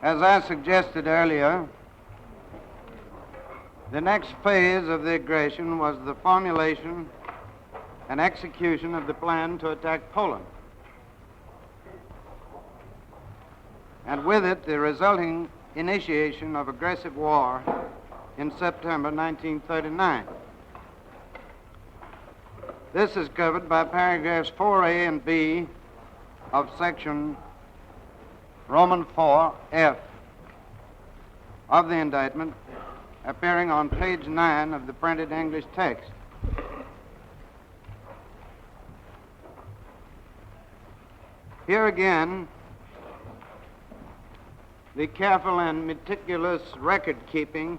As I suggested earlier, the next phase of the aggression was the formulation and execution of the plan to attack Poland, and with it the resulting initiation of aggressive war in September 1939. This is covered by paragraphs 4A and B of section Roman 4F of the indictment, appearing on page 9 of the printed English text. Here again, the careful and meticulous record-keeping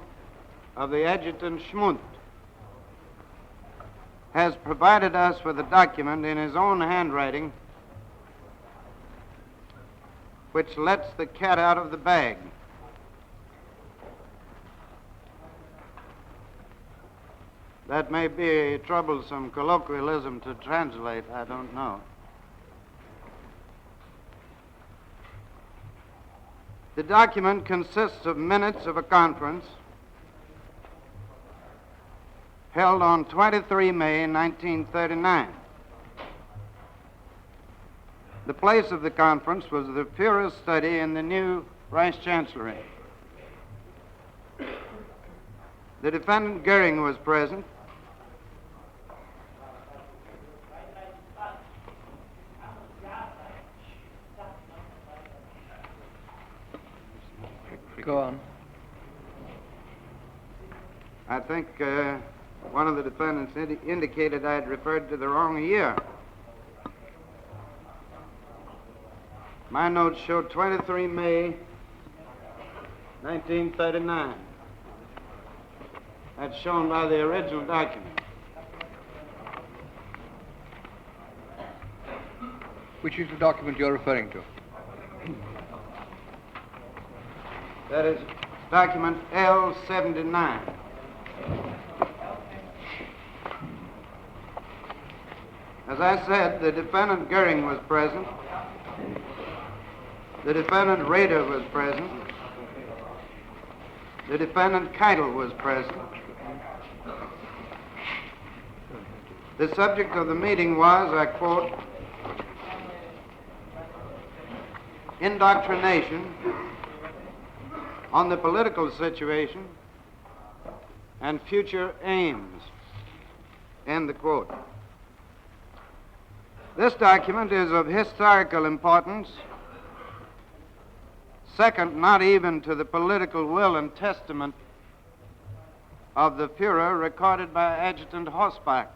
of the adjutant Schmundt has provided us with a document in his own handwriting which lets the cat out of the bag. That may be a troublesome colloquialism to translate, I don't know. The document consists of minutes of a conference held on 23 May 1939. The place of the conference was the Führer's study in the new Reichs-Chancellery. The defendant Goering was present. Go on. I think one of the defendants indicated I had referred to the wrong year. My notes show 23 May 1939. That's shown by the original document. Which is the document you're referring to? That is document L79. As I said, the defendant Goering was present. The defendant Rader was present. The defendant Keitel was present. The subject of the meeting was, I quote, indoctrination on the political situation and future aims, end the quote. This document is of historical importance, second not even to the political will and testament of the Führer recorded by Adjutant Horsbach.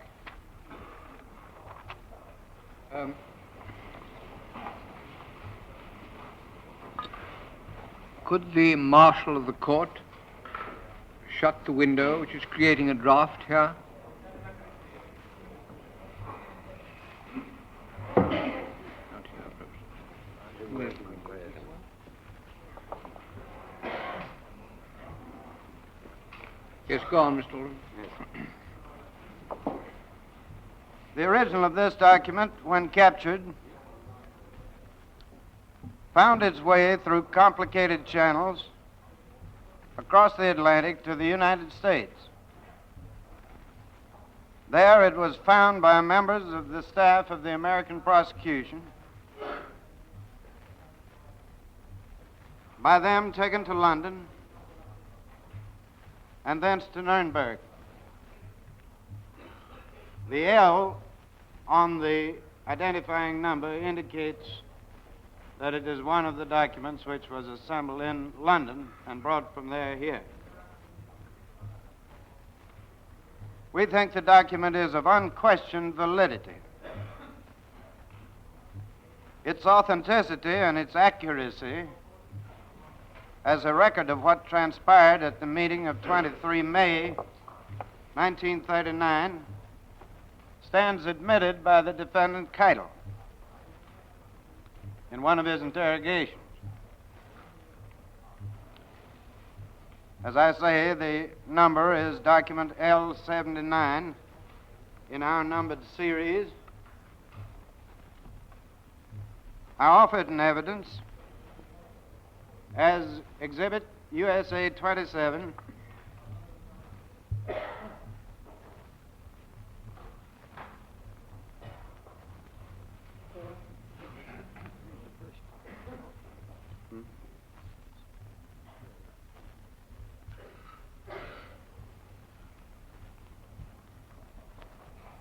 Could the marshal of the court shut the window, which is creating a draft here? Yes, go on, Mr. Alderman. Yes. The original of this document, when captured, found its way through complicated channels across the Atlantic to the United States. There it was found by members of the staff of the American prosecution, by them taken to London, and thence to Nuremberg. The L on the identifying number indicates that it is one of the documents which was assembled in London and brought from there here. We think the document is of unquestioned validity. Its authenticity and its accuracy as a record of what transpired at the meeting of 23 May 1939 stands admitted by the defendant Keitel in one of his interrogations. As I say, the number is document L79 in our numbered series. I offer it in evidence As Exhibit USA 27,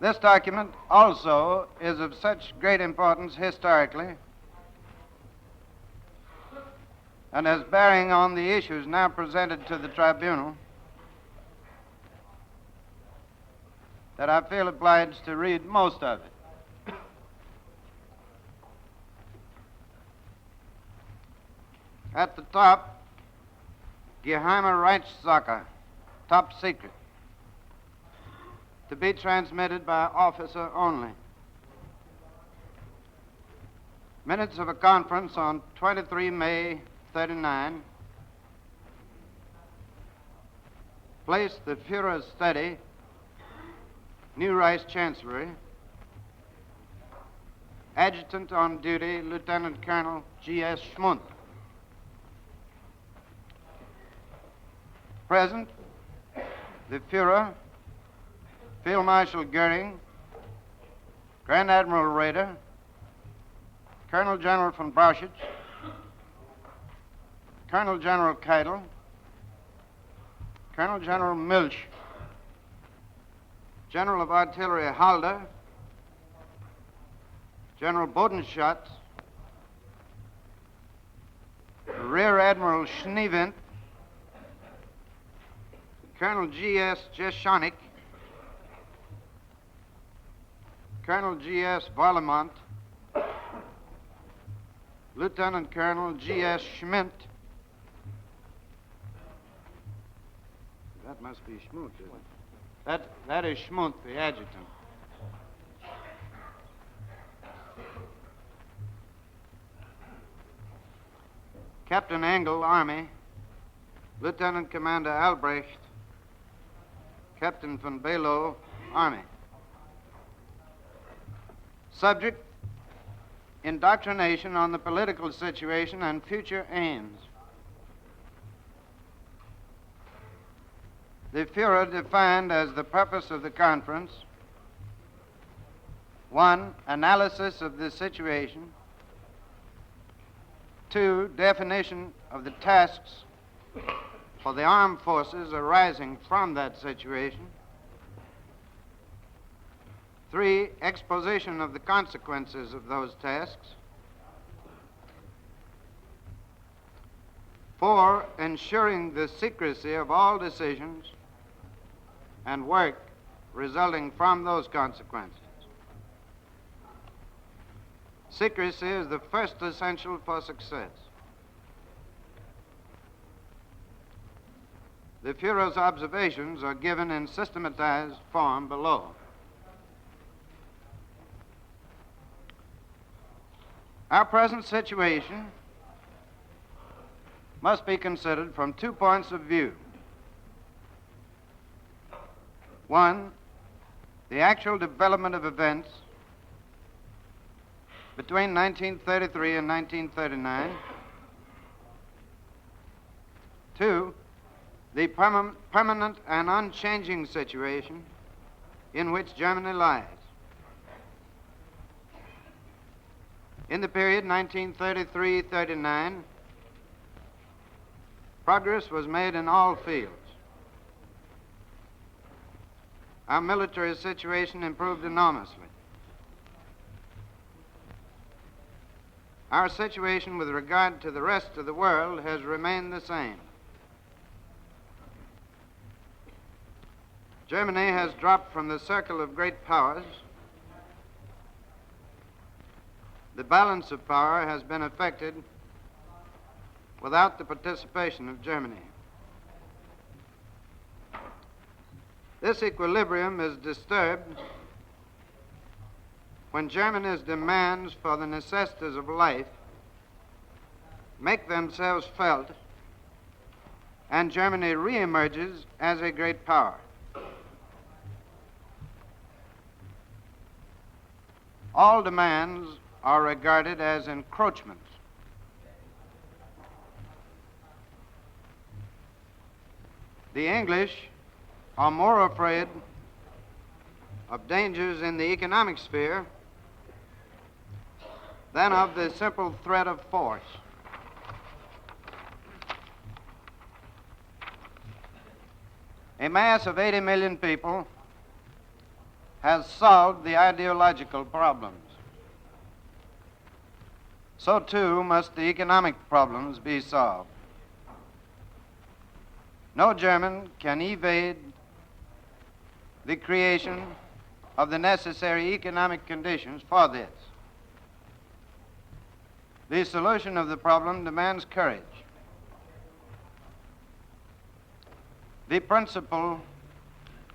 this document also is of such great importance historically and has bearing on the issues now presented to the tribunal that I feel obliged to read most of it. At the top, Geheime Reichssache, top secret, to be transmitted by officer only. Minutes of a conference on 23 May 39 placed the Führer's study, New Reich Chancellery, adjutant on duty, Lieutenant Colonel G.S. Schmunt. Present, the Führer, Field Marshal Goering, Grand Admiral Raeder, Colonel General von Brauchitsch, Colonel General Keitel, Colonel General Milch, General of Artillery Halder, General Bodenschatz, Rear Admiral Schneewind, Colonel G.S. Jeschonik, Colonel G.S. Varlamont, Lieutenant Colonel G.S. Schmidt. That must be Schmut, isn't it? That is Schmut, the adjutant. Captain Engel, Army. Lieutenant Commander Albrecht. Captain von Below, Army. Subject, indoctrination on the political situation and future aims. The Führer defined as the purpose of the conference: 1, analysis of the situation; 2, definition of the tasks for the armed forces arising from that situation; 3, exposition of the consequences of those tasks; 4, ensuring the secrecy of all decisions and work resulting from those consequences. Secrecy is the first essential for success. The Führer's observations are given in systematized form below. Our present situation must be considered from 2 points of view. 1, the actual development of events between 1933 and 1939. 2, the permanent and unchanging situation in which Germany lies. In the period 1933-39, progress was made in all fields. Our military situation improved enormously. Our situation with regard to the rest of the world has remained the same. Germany has dropped from the circle of great powers. The balance of power has been affected without the participation of Germany. This equilibrium is disturbed when Germany's demands for the necessities of life make themselves felt and Germany reemerges as a great power. All demands are regarded as encroachments. The English are more afraid of dangers in the economic sphere than of the simple threat of force. A mass of 80 million people has solved the ideological problems. So too must the economic problems be solved. No German can evade the creation of the necessary economic conditions for this. The solution of the problem demands courage. The principle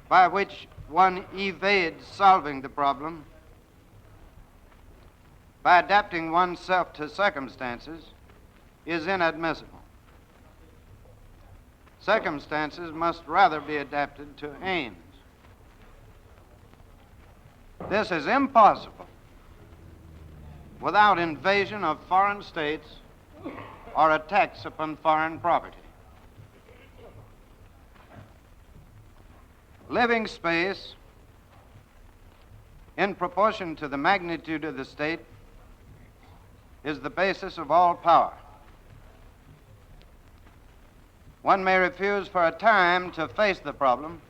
by which one evades solving the problem by adapting oneself to circumstances is inadmissible. Circumstances must rather be adapted to aims. This is impossible without invasion of foreign states or attacks upon foreign property. Living space, in proportion to the magnitude of the state, is the basis of all power. One may refuse for a time to face the problem,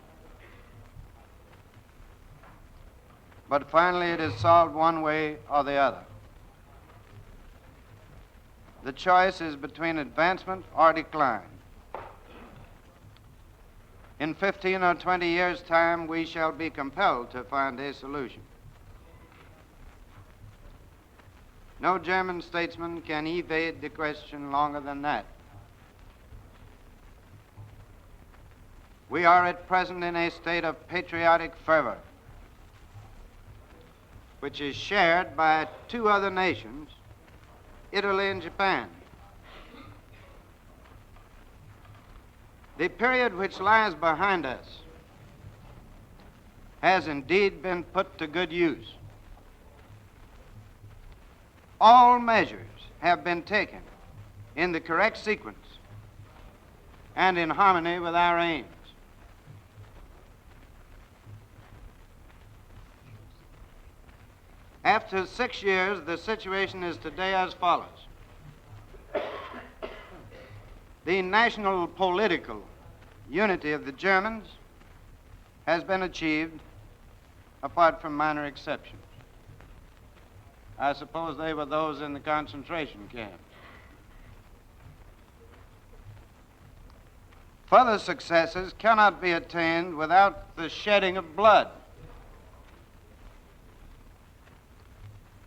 but finally it is solved one way or the other. The choice is between advancement or decline. In 15 or 20 years' time, we shall be compelled to find a solution. No German statesman can evade the question longer than that. We are at present in a state of patriotic fervor, which is shared by two other nations, Italy and Japan. The period which lies behind us has indeed been put to good use. All measures have been taken in the correct sequence and in harmony with our aims. After 6 years, the situation is today as follows. The national political unity of the Germans has been achieved apart from minor exceptions. I suppose they were those in the concentration camps. Further successes cannot be attained without the shedding of blood.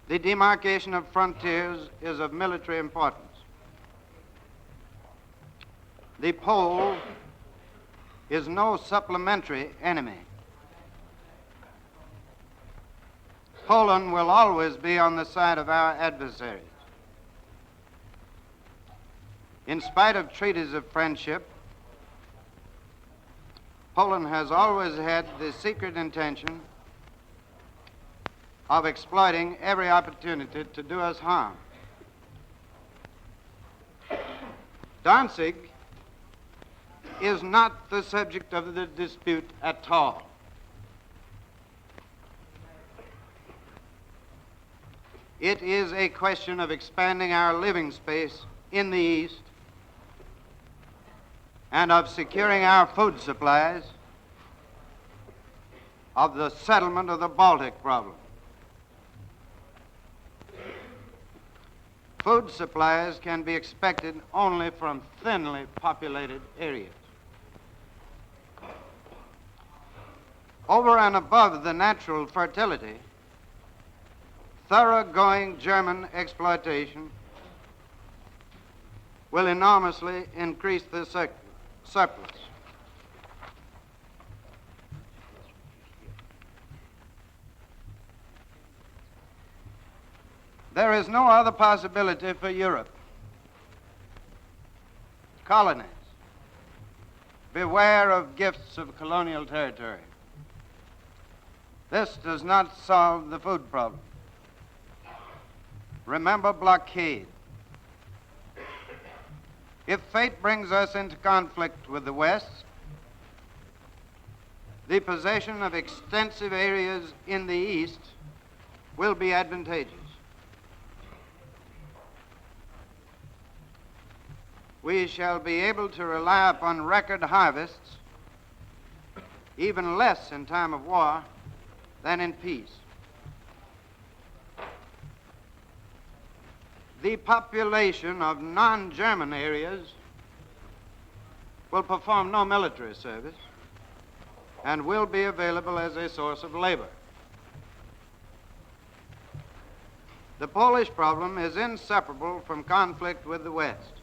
The demarcation of frontiers is of military importance. The Pole is no supplementary enemy. Poland will always be on the side of our adversaries. In spite of treaties of friendship, Poland has always had the secret intention of exploiting every opportunity to do us harm. Danzig is not the subject of the dispute at all. It is a question of expanding our living space in the East and of securing our food supplies, of the settlement of the Baltic problem. Food supplies can be expected only from thinly populated areas. Over and above the natural fertility, thoroughgoing German exploitation will enormously increase the surplus. There is no other possibility for Europe. Colonies, beware of gifts of colonial territory. This does not solve the food problem. Remember blockade. If fate brings us into conflict with the West, the possession of extensive areas in the east will be advantageous. We shall be able to rely upon record harvests, even less in time of war than in peace. The population of non-German areas will perform no military service and will be available as a source of labor. The Polish problem is inseparable from conflict with the West.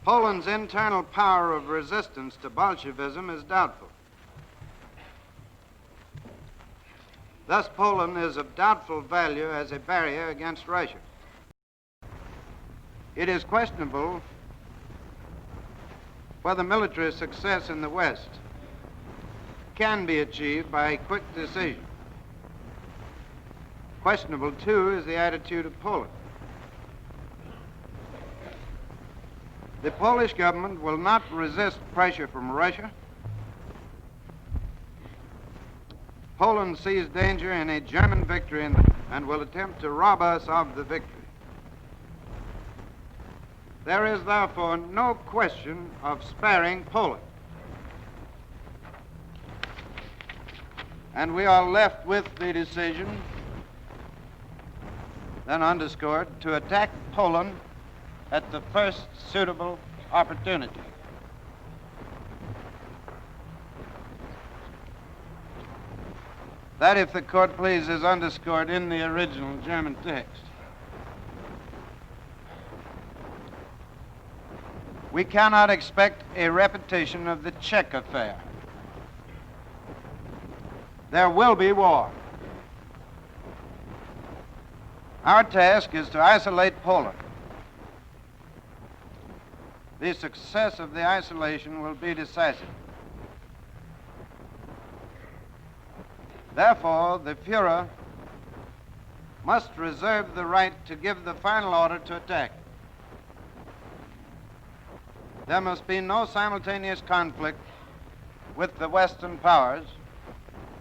Poland's internal power of resistance to Bolshevism is doubtful. Thus, Poland is of doubtful value as a barrier against Russia. It is questionable whether military success in the West can be achieved by a quick decision. Questionable, too, is the attitude of Poland. The Polish government will not resist pressure from Russia. Poland sees danger in a German victory and will attempt to rob us of the victory. There is therefore no question of sparing Poland. And we are left with the decision, then underscored, to attack Poland at the first suitable opportunity. That, if the court please, is underscored in the original German text. We cannot expect a repetition of the Czech affair. There will be war. Our task is to isolate Poland. The success of the isolation will be decisive. Therefore, the Führer must reserve the right to give the final order to attack. There must be no simultaneous conflict with the Western powers,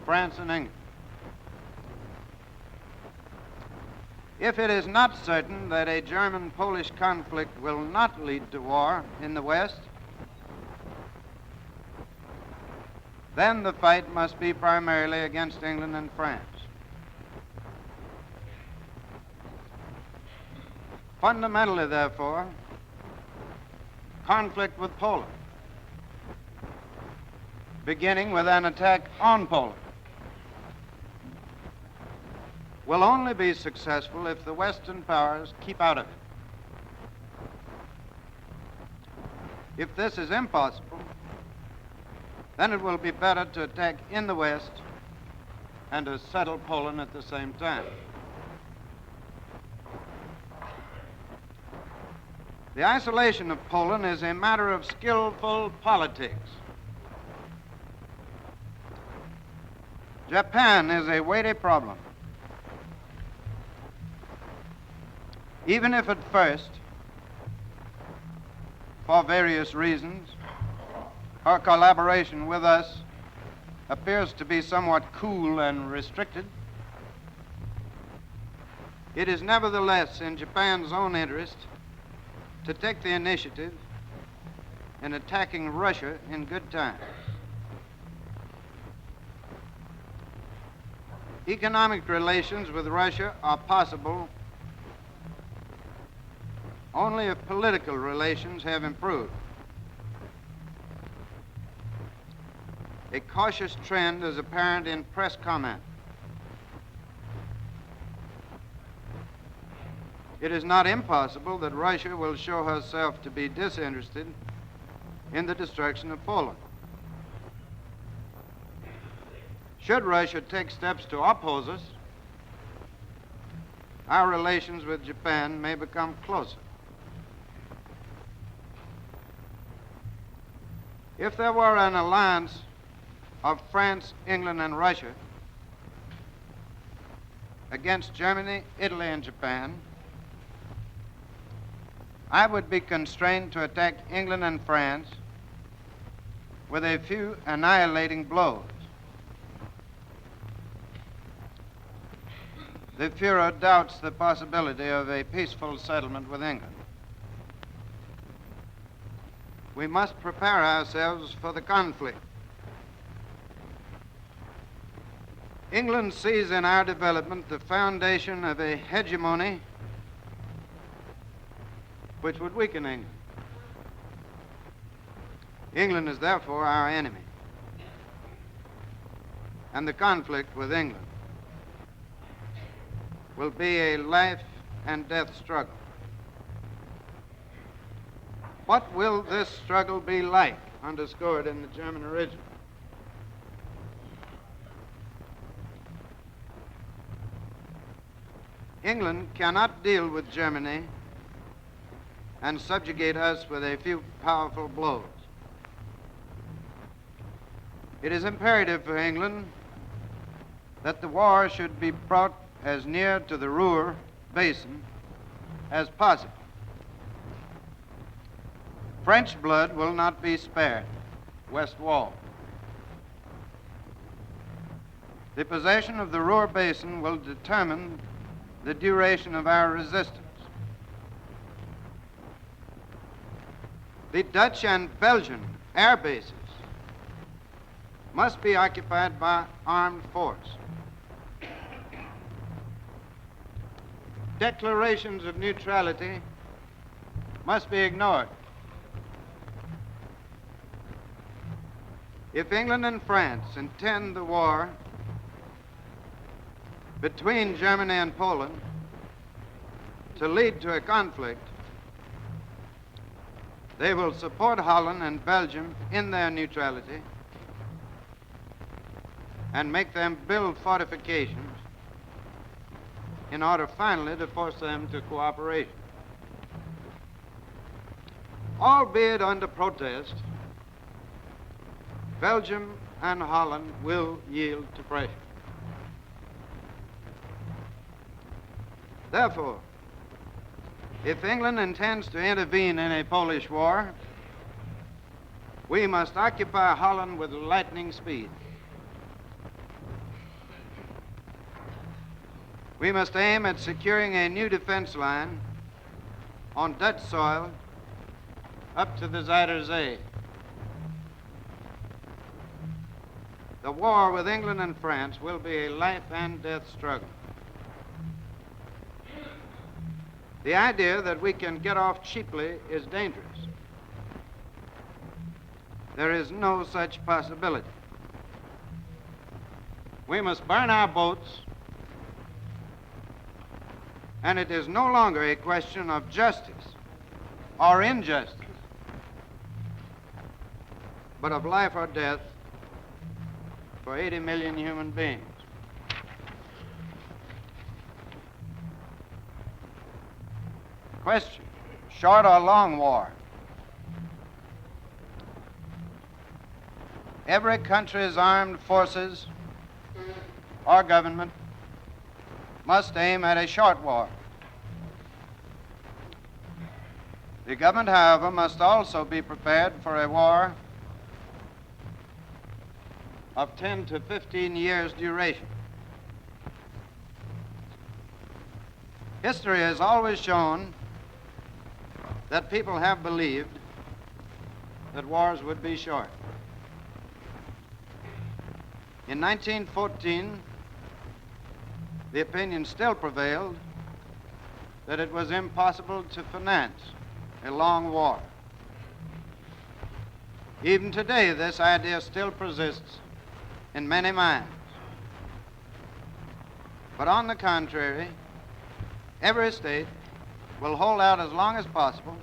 France and England. If it is not certain that a German-Polish conflict will not lead to war in the West, then the fight must be primarily against England and France. Fundamentally, therefore, conflict with Poland, beginning with an attack on Poland, will only be successful if the Western powers keep out of it. If this is impossible, then it will be better to attack in the West and to settle Poland at the same time. The isolation of Poland is a matter of skillful politics. Japan is a weighty problem. Even if at first, for various reasons, her collaboration with us appears to be somewhat cool and restricted, it is nevertheless in Japan's own interest to take the initiative in attacking Russia in good time. Economic relations with Russia are possible only if political relations have improved. A cautious trend is apparent in press comment. It is not impossible that Russia will show herself to be disinterested in the destruction of Poland. Should Russia take steps to oppose us, our relations with Japan may become closer. If there were an alliance of France, England, and Russia against Germany, Italy, and Japan, I would be constrained to attack England and France with a few annihilating blows. The Führer doubts the possibility of a peaceful settlement with England. We must prepare ourselves for the conflict. England sees in our development the foundation of a hegemony which would weaken England. England is therefore our enemy, and the conflict with England will be a life and death struggle. What will this struggle be like? Underscored in the German original. England cannot deal with Germany and subjugate us with a few powerful blows. It is imperative for England that the war should be brought as near to the Ruhr Basin as possible. French blood will not be spared. West Wall. The possession of the Ruhr Basin will determine the duration of our resistance. The Dutch and Belgian air bases must be occupied by armed force. Declarations of neutrality must be ignored. If England and France intend the war between Germany and Poland to lead to a conflict, they will support Holland and Belgium in their neutrality and make them build fortifications in order finally to force them to cooperation. Albeit under protest, Belgium and Holland will yield to pressure. Therefore, if England intends to intervene in a Polish war, we must occupy Holland with lightning speed. We must aim at securing a new defense line on Dutch soil up to the Zuider Zee. The war with England and France will be a life and death struggle. The idea that we can get off cheaply is dangerous. There is no such possibility. We must burn our boats, and it is no longer a question of justice or injustice, but of life or death for 80 million human beings. Question, short or long war? Every country's armed forces or government must aim at a short war. The government, however, must also be prepared for a war of 10 to 15 years duration. History has always shown that people have believed that wars would be short. In 1914, the opinion still prevailed that it was impossible to finance a long war. Even today, this idea still persists in many minds. But on the contrary, every state will hold out as long as possible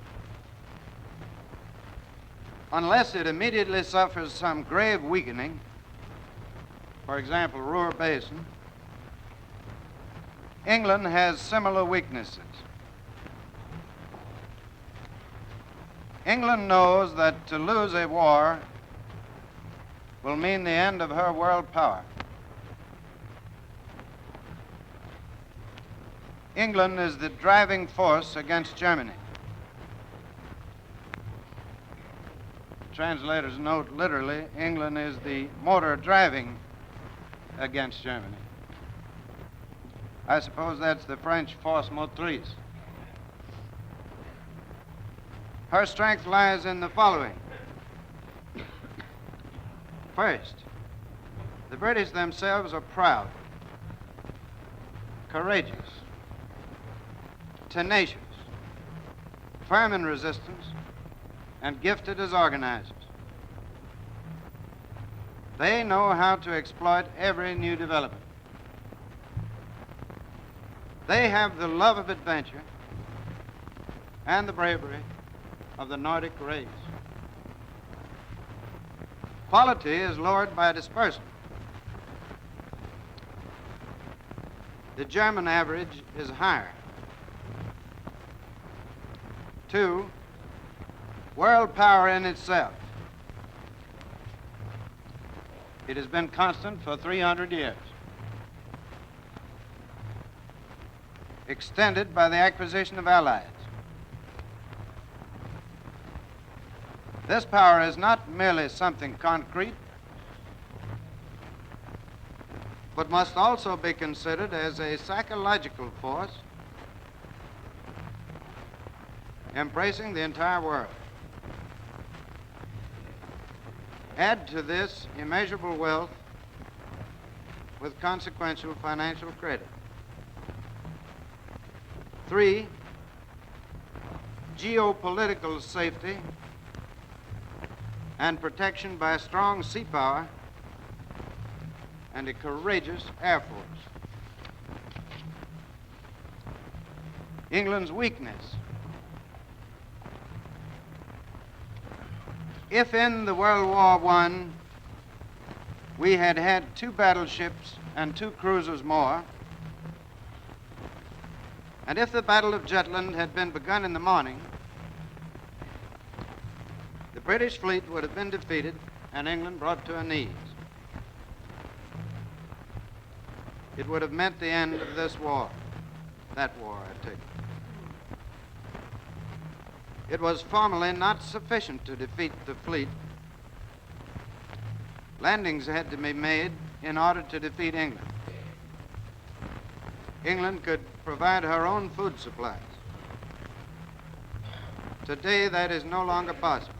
unless it immediately suffers some grave weakening, for example, Ruhr Basin. England has similar weaknesses. England knows that to lose a war will mean the end of her world power. England is the driving force against Germany. translators note literally, England is the motor driving against Germany. I suppose that's the French force motrice. Her strength lies in the following. First, the British themselves are proud, courageous, tenacious, firm in resistance, and gifted as organizers. They know how to exploit every new development. They have the love of adventure and the bravery of the Nordic race. Quality is lowered by dispersal. The German average is higher. 2, world power in itself. It has been constant for 300 years. Extended by the acquisition of allies. This power is not merely something concrete, but must also be considered as a psychological force embracing the entire world. Add to this immeasurable wealth with consequential financial credit. 3, geopolitical safety and protection by strong sea power and a courageous air force. England's weakness. If in the World War I we had had 2 battleships and 2 cruisers more, and if the Battle of Jutland had been begun in the morning, the British fleet would have been defeated and England brought to her knees. It would have meant the end of this war, that war, I take it. It was formally not sufficient to defeat the fleet. Landings had to be made in order to defeat England. England could provide her own food supplies. Today, that is no longer possible.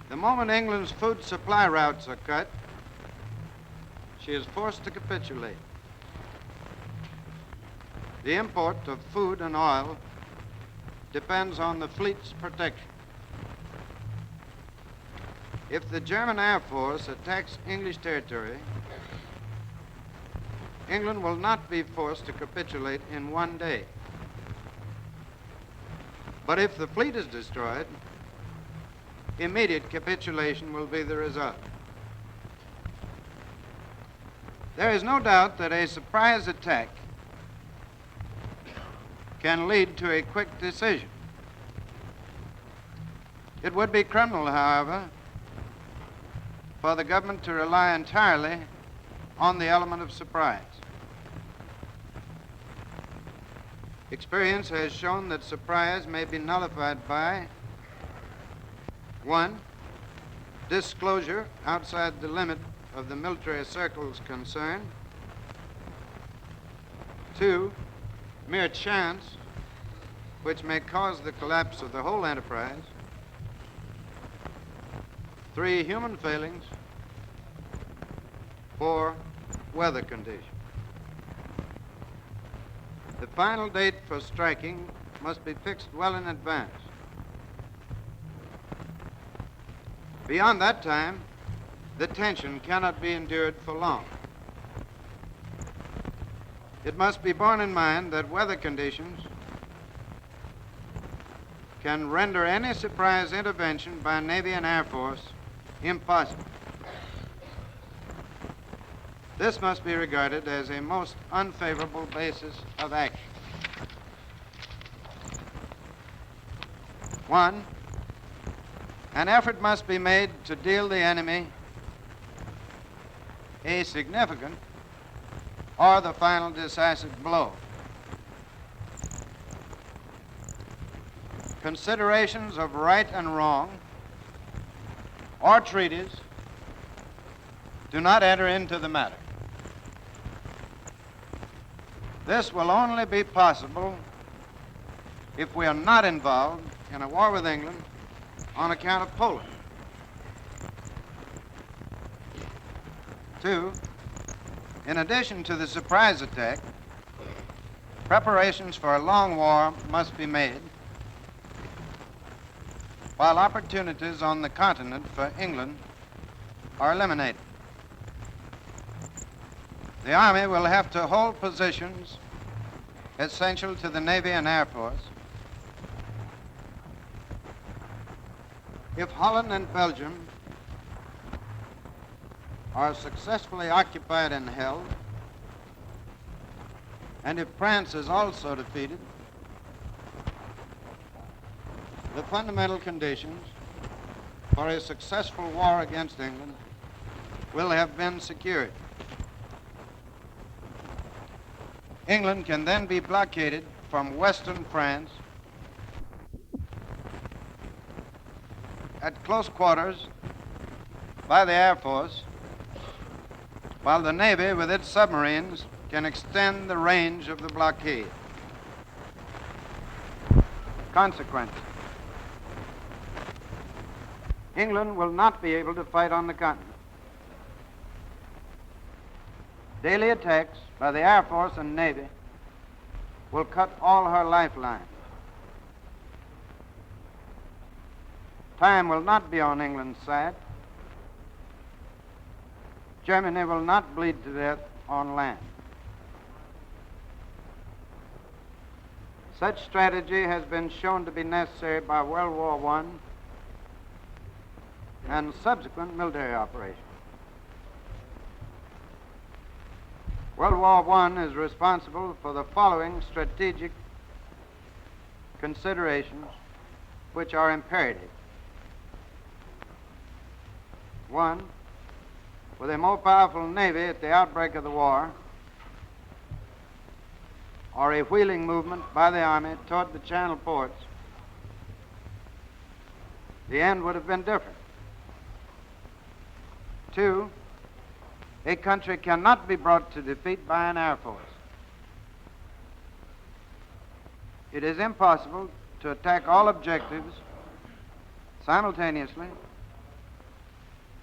The moment England's food supply routes are cut, she is forced to capitulate. The import of food and oil depends on the fleet's protection. If the German Air Force attacks English territory, England will not be forced to capitulate in one day. But if the fleet is destroyed, immediate capitulation will be the result. There is no doubt that a surprise attack can lead to a quick decision. It would be criminal, however, for the government to rely entirely on the element of surprise. Experience has shown that surprise may be nullified by 1, disclosure outside the limit of the military circles concerned. 2, mere chance, which may cause the collapse of the whole enterprise. 3, human failings. 4, weather conditions. The final date for striking must be fixed well in advance. Beyond that time, the tension cannot be endured for long. It must be borne in mind that weather conditions can render any surprise intervention by Navy and Air Force impossible. This must be regarded as a most unfavorable basis of action. 1, an effort must be made to deal the enemy a significant or the final decisive blow. considerations of right and wrong or treaties do not enter into the matter. This will only be possible if we are not involved in a war with England on account of Poland. 2, in addition to the surprise attack, preparations for a long war must be made, while opportunities on the continent for England are eliminated. The Army will have to hold positions essential to the Navy and Air Force. If Holland and Belgium are successfully occupied and held, and if France is also defeated, the fundamental conditions for a successful war against England will have been secured. England can then be blockaded from western France at close quarters by the Air Force, while the Navy with its submarines can extend the range of the blockade. Consequences: England will not be able to fight on the continent. Daily attacks by the Air Force and Navy will cut all her lifelines. Time will not be on England's side. Germany will not bleed to death on land. Such strategy has been shown to be necessary by World War I and subsequent military operations. World War I is responsible for the following strategic considerations, which are imperative. 1, with a more powerful navy at the outbreak of the war, or a wheeling movement by the Army toward the Channel ports, the end would have been different. 2, a country cannot be brought to defeat by an air force. It is impossible to attack all objectives simultaneously,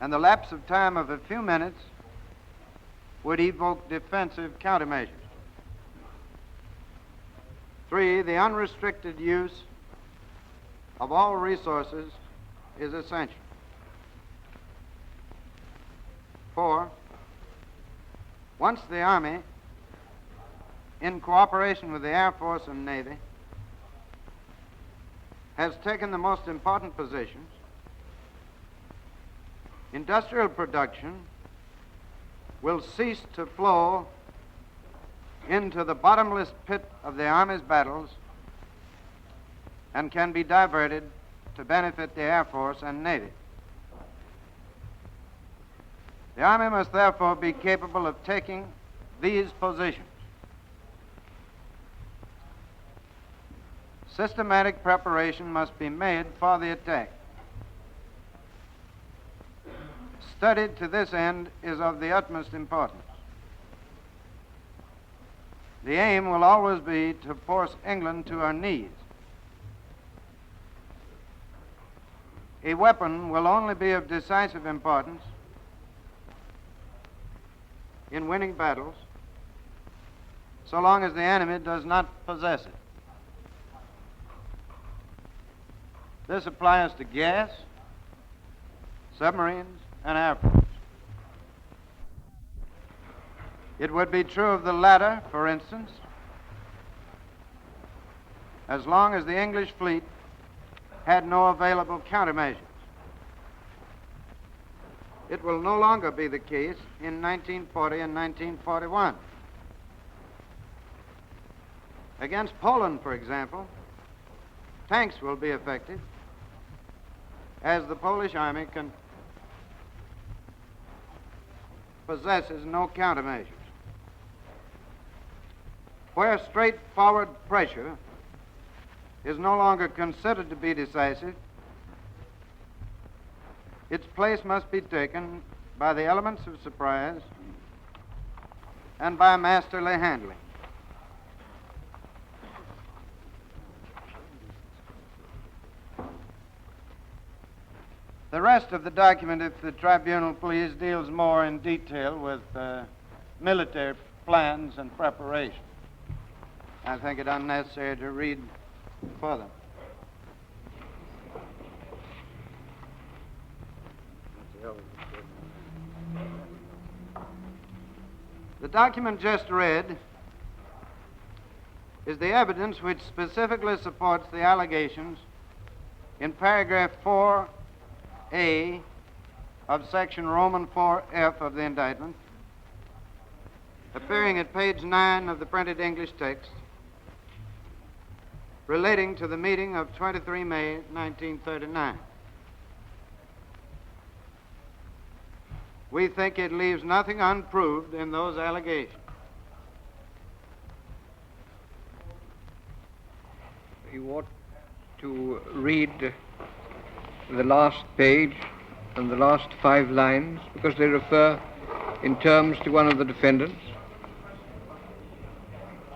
and the lapse of time of a few minutes would evoke defensive countermeasures. 3, the unrestricted use of all resources is essential. 4, once the Army, in cooperation with the Air Force and Navy, has taken the most important positions, industrial production will cease to flow into the bottomless pit of the Army's battles and can be diverted to benefit the Air Force and Navy. The Army must therefore be capable of taking these positions. Systematic preparation must be made for the attack. Study to this end is of the utmost importance. The aim will always be to force England to her knees. A weapon will only be of decisive importance in winning battles so long as the enemy does not possess it. This applies to gas, submarines, and air force. It would be true of the latter, for instance, as long as the English fleet had no available countermeasures. It will no longer be the case in 1940 and 1941. Against Poland, for example, tanks will be effective, as the Polish army possesses no countermeasures. Where straightforward pressure is no longer considered to be decisive, its place must be taken by the elements of surprise and by masterly handling. The rest of the document, if the tribunal please, deals more in detail with military plans and preparation. I think it unnecessary to read further. The document just read is the evidence which specifically supports the allegations in paragraph 4A of section Roman 4F of the indictment, appearing at page 9 of the printed English text, relating to the meeting of 23 May 1939. We think it leaves nothing unproved in those allegations. You ought to read the last page and the last 5 lines because they refer in terms to one of the defendants.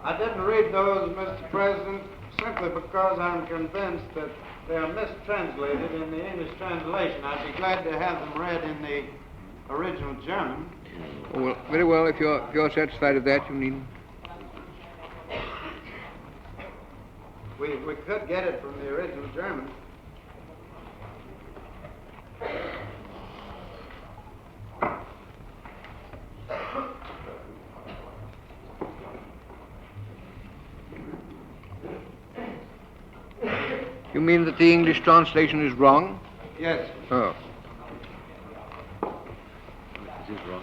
I didn't read those, Mr. President, simply because I'm convinced that they are mistranslated in the English translation. I'd be glad to have them read in the original German. Oh, well, very well. If you're satisfied with that, you needn't. We could get it from the original German. You mean that the English translation is wrong? Yes. Oh.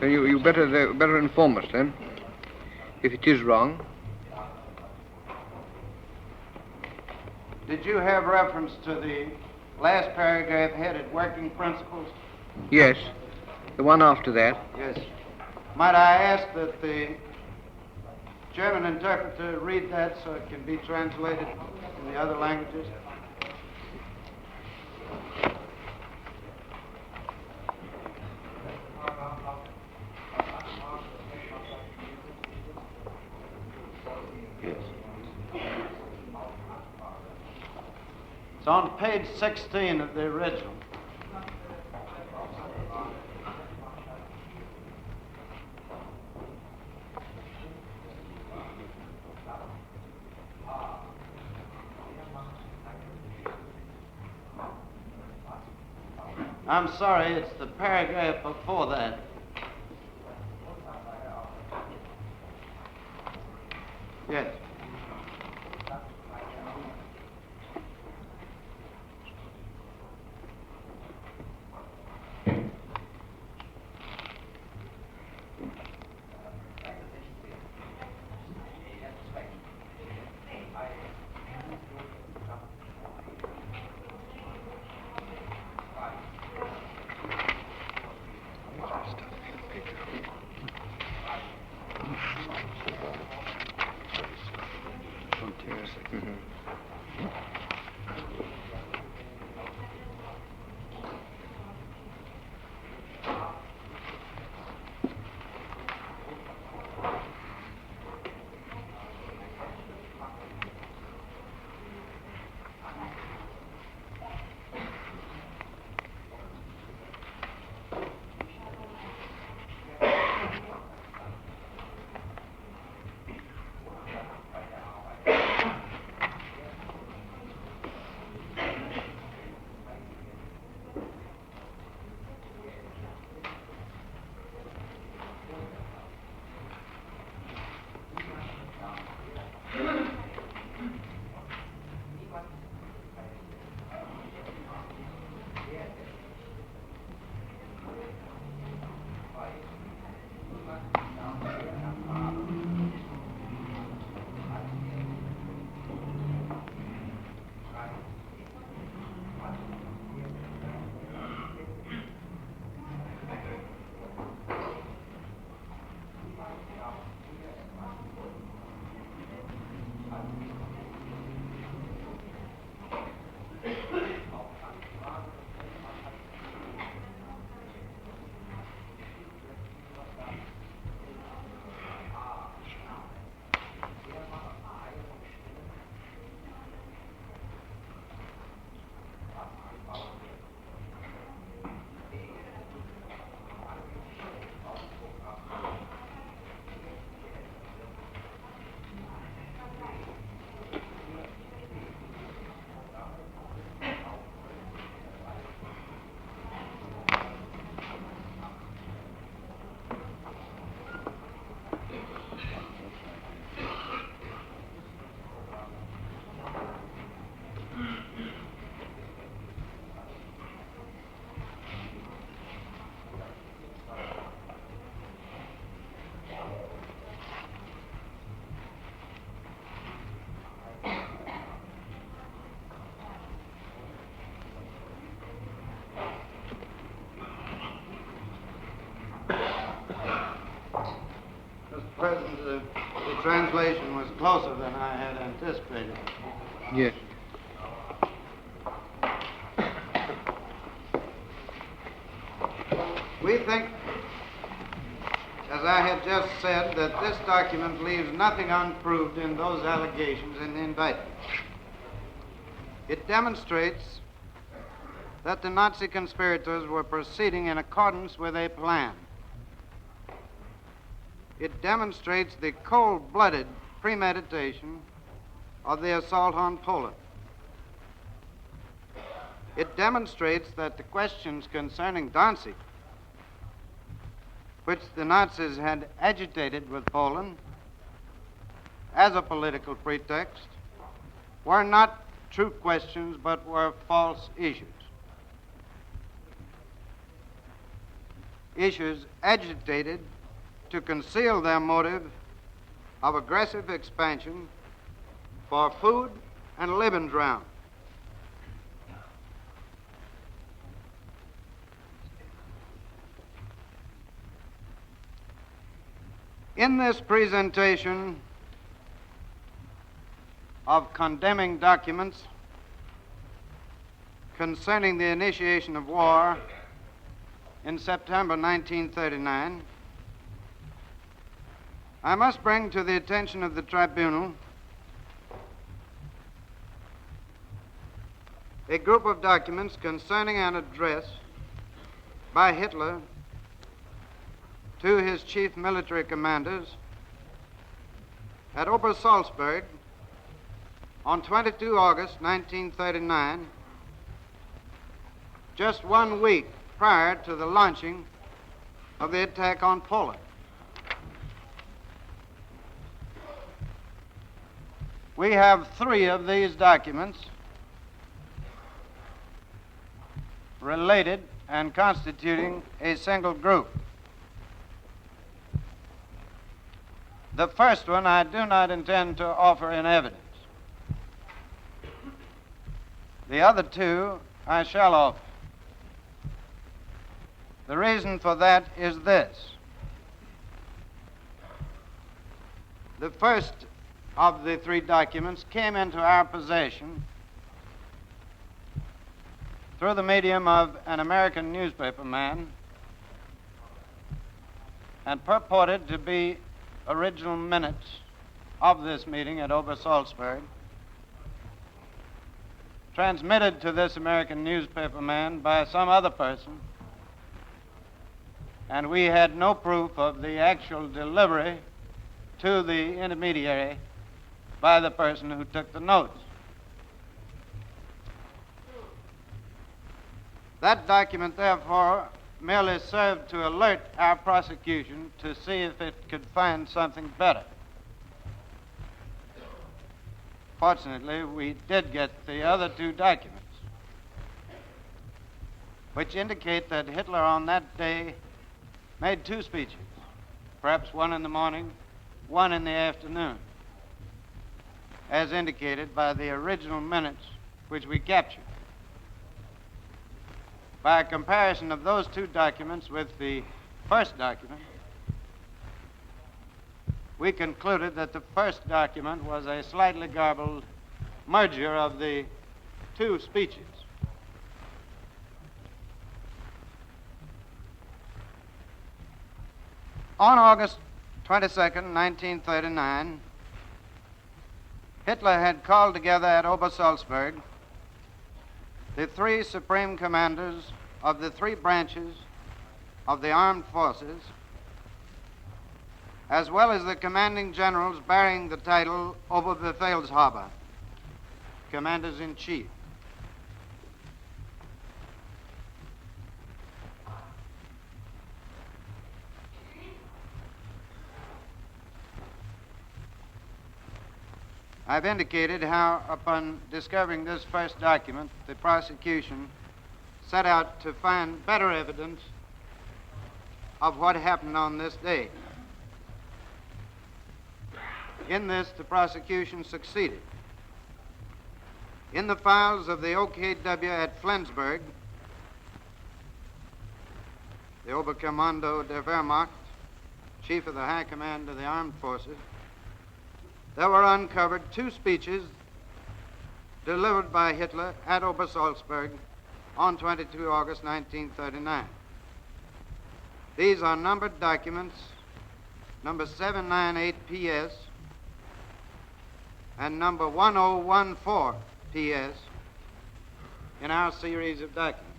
Then you better inform us then, if it is wrong. Did you have reference to the last paragraph headed Working Principles? Yes, the one after that. Yes. Might I ask that the German interpreter read that so it can be translated in the other languages? It's on page 16 of the original. I'm sorry, it's the paragraph before that. Yes. President, the translation was closer than I had anticipated. Yes. We think, as I had just said, that this document leaves nothing unproved in those allegations in the indictment. It demonstrates that the Nazi conspirators were proceeding in accordance with a plan. It demonstrates the cold-blooded premeditation of the assault on Poland. It demonstrates that the questions concerning Danzig, which the Nazis had agitated with Poland as a political pretext, were not true questions but were false issues. Issues agitated to conceal their motive of aggressive expansion for food and Lebensraum. In this presentation of condemning documents concerning the initiation of war in September 1939, I must bring to the attention of the tribunal a group of documents concerning an address by Hitler to his chief military commanders at Obersalzberg on 22 August 1939, just 1 week prior to the launching of the attack on Poland. We have 3 of these documents related and constituting a single group. The first one I do not intend to offer in evidence. The other 2 I shall offer. The reason for that is this. The first of the 3 documents came into our possession through the medium of an American newspaper man and purported to be original minutes of this meeting at Obersalzberg, transmitted to this American newspaper man by some other person, and we had no proof of the actual delivery to the intermediary by the person who took the notes. That document, therefore, merely served to alert our prosecution to see if it could find something better. Fortunately, we did get the other 2 documents, which indicate that Hitler on that day made 2 speeches, perhaps one in the morning, one in the afternoon, as indicated by the original minutes which we captured. By a comparison of those 2 documents with the first document, we concluded that the first document was a slightly garbled merger of the 2 speeches. On August 22nd, 1939, Hitler had called together at Obersalzberg the 3 supreme commanders of the 3 branches of the armed forces, as well as the commanding generals bearing the title Oberbefehlshaber, commanders-in-chief. I've indicated how, upon discovering this first document, the prosecution set out to find better evidence of what happened on this day. In this, the prosecution succeeded. In the files of the OKW at Flensburg, the Oberkommando der Wehrmacht Chief of the High Command of the Armed Forces, there were uncovered 2 speeches delivered by Hitler at Obersalzberg on 22 August 1939. These are numbered documents, number 798 PS and number 1014 PS in our series of documents.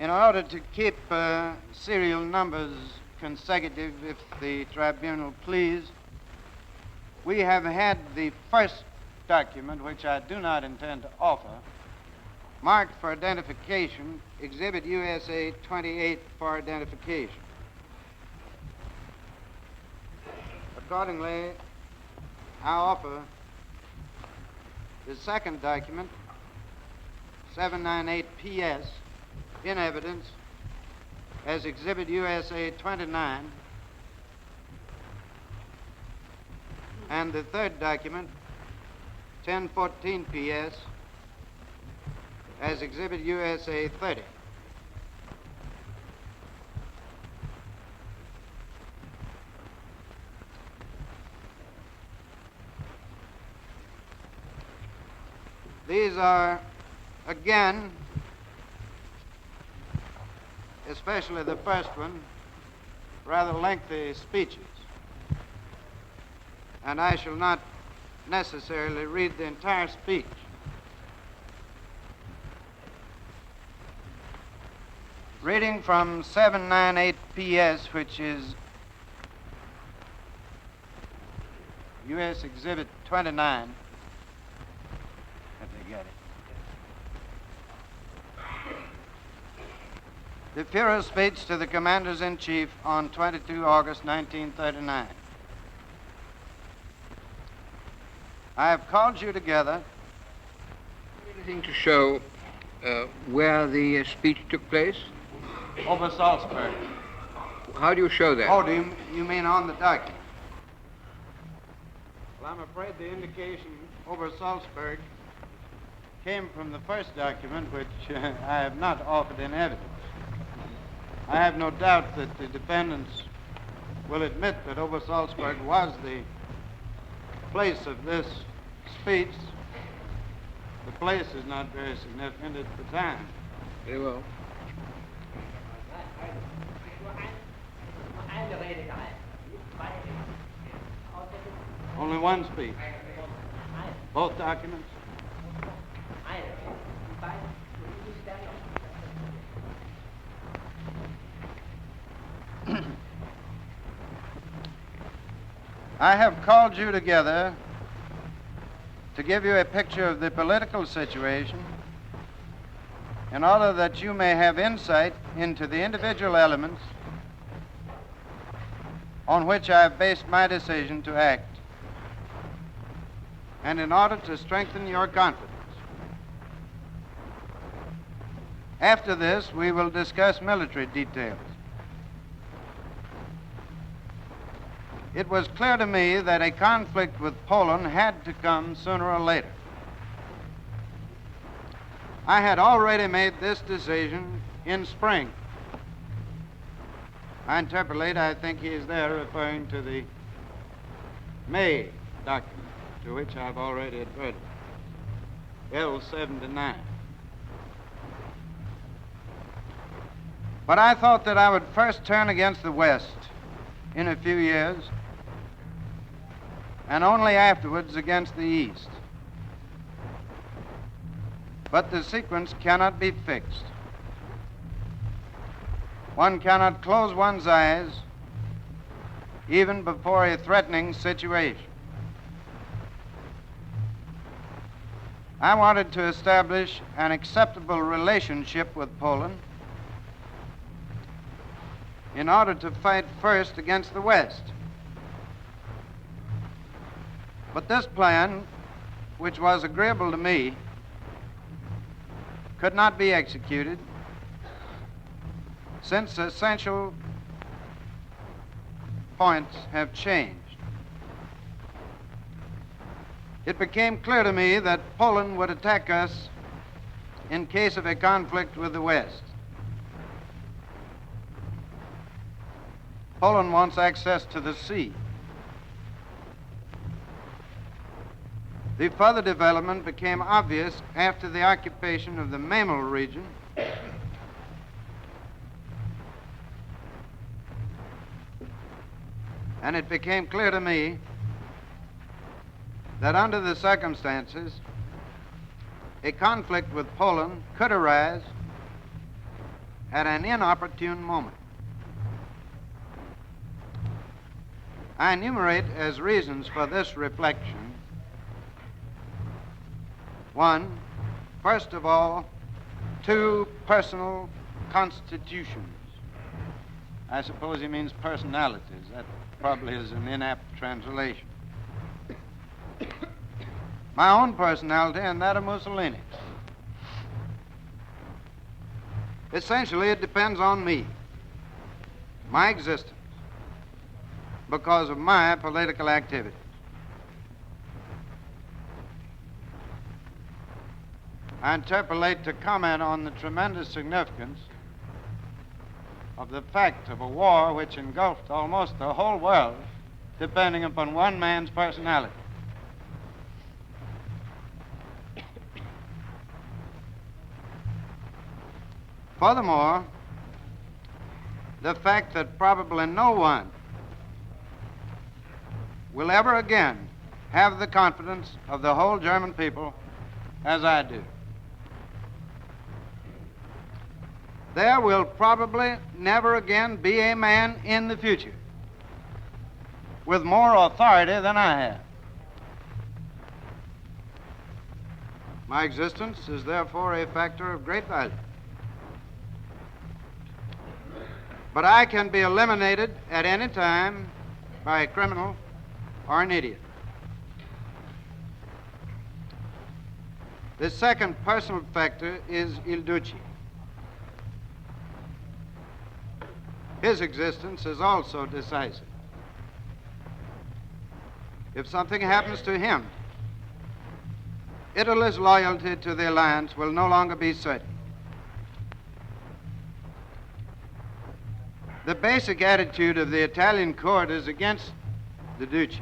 In order to keep serial numbers consecutive, if the tribunal please, we have had the first document, which I do not intend to offer, marked for identification, Exhibit USA 28 for identification. Accordingly, I offer the second document, 798 PS, in evidence as Exhibit USA 29, and the third document, 1014 PS, as Exhibit USA 30. These are, again, especially the first one, rather lengthy speeches. And I shall not necessarily read the entire speech. Reading from 798 PS, which is U.S. Exhibit 29, if they get it. The Führer's speech to the Commanders-in-Chief on 22 August 1939. I have called you together. Anything to show where the speech took place? Obersalzberg. How do you show that? Oh, do you mean on the document? Well, I'm afraid the indication Obersalzberg came from the first document, which I have not offered in evidence. I have no doubt that the defendants will admit that Obersalzberg was the place of this speech. The place is not very significant at the time. Very well. Only one speech. Both documents? I have called you together to give you a picture of the political situation in order that you may have insight into the individual elements on which I have based my decision to act, and in order to strengthen your confidence. After this, we will discuss military details. It was clear to me that a conflict with Poland had to come sooner or later. I had already made this decision in spring. I interpolate, I think he is there referring to the May document, to which I've already adverted, L79. But I thought that I would first turn against the West in a few years, and only afterwards against the East. But the sequence cannot be fixed. One cannot close one's eyes even before a threatening situation. I wanted to establish an acceptable relationship with Poland in order to fight first against the West. But this plan, which was agreeable to me, could not be executed since essential points have changed. it became clear to me that Poland would attack us in case of a conflict with the West. Poland wants access to the sea. The further development became obvious after the occupation of the Memel region and it became clear to me that under the circumstances, a conflict with Poland could arise at an inopportune moment. I enumerate as reasons for this reflection: one, first of all, two personal constitutions. I suppose he means personalities. That probably is an inapt translation. My own personality and that of Mussolini. Essentially, it depends on me, my existence, because of my political activities. I interpolate to comment on the tremendous significance of the fact of a war which engulfed almost the whole world, depending upon one man's personality. Furthermore, the fact that probably no one will ever again have the confidence of the whole German people as I do. There will probably never again be a man in the future with more authority than I have. My existence is therefore a factor of great value. But I can be eliminated at any time by a criminal or an idiot. The second personal factor is Il Duce. His existence is also decisive. If something happens to him, Italy's loyalty to the alliance will no longer be certain. The basic attitude of the Italian court is against the Duce.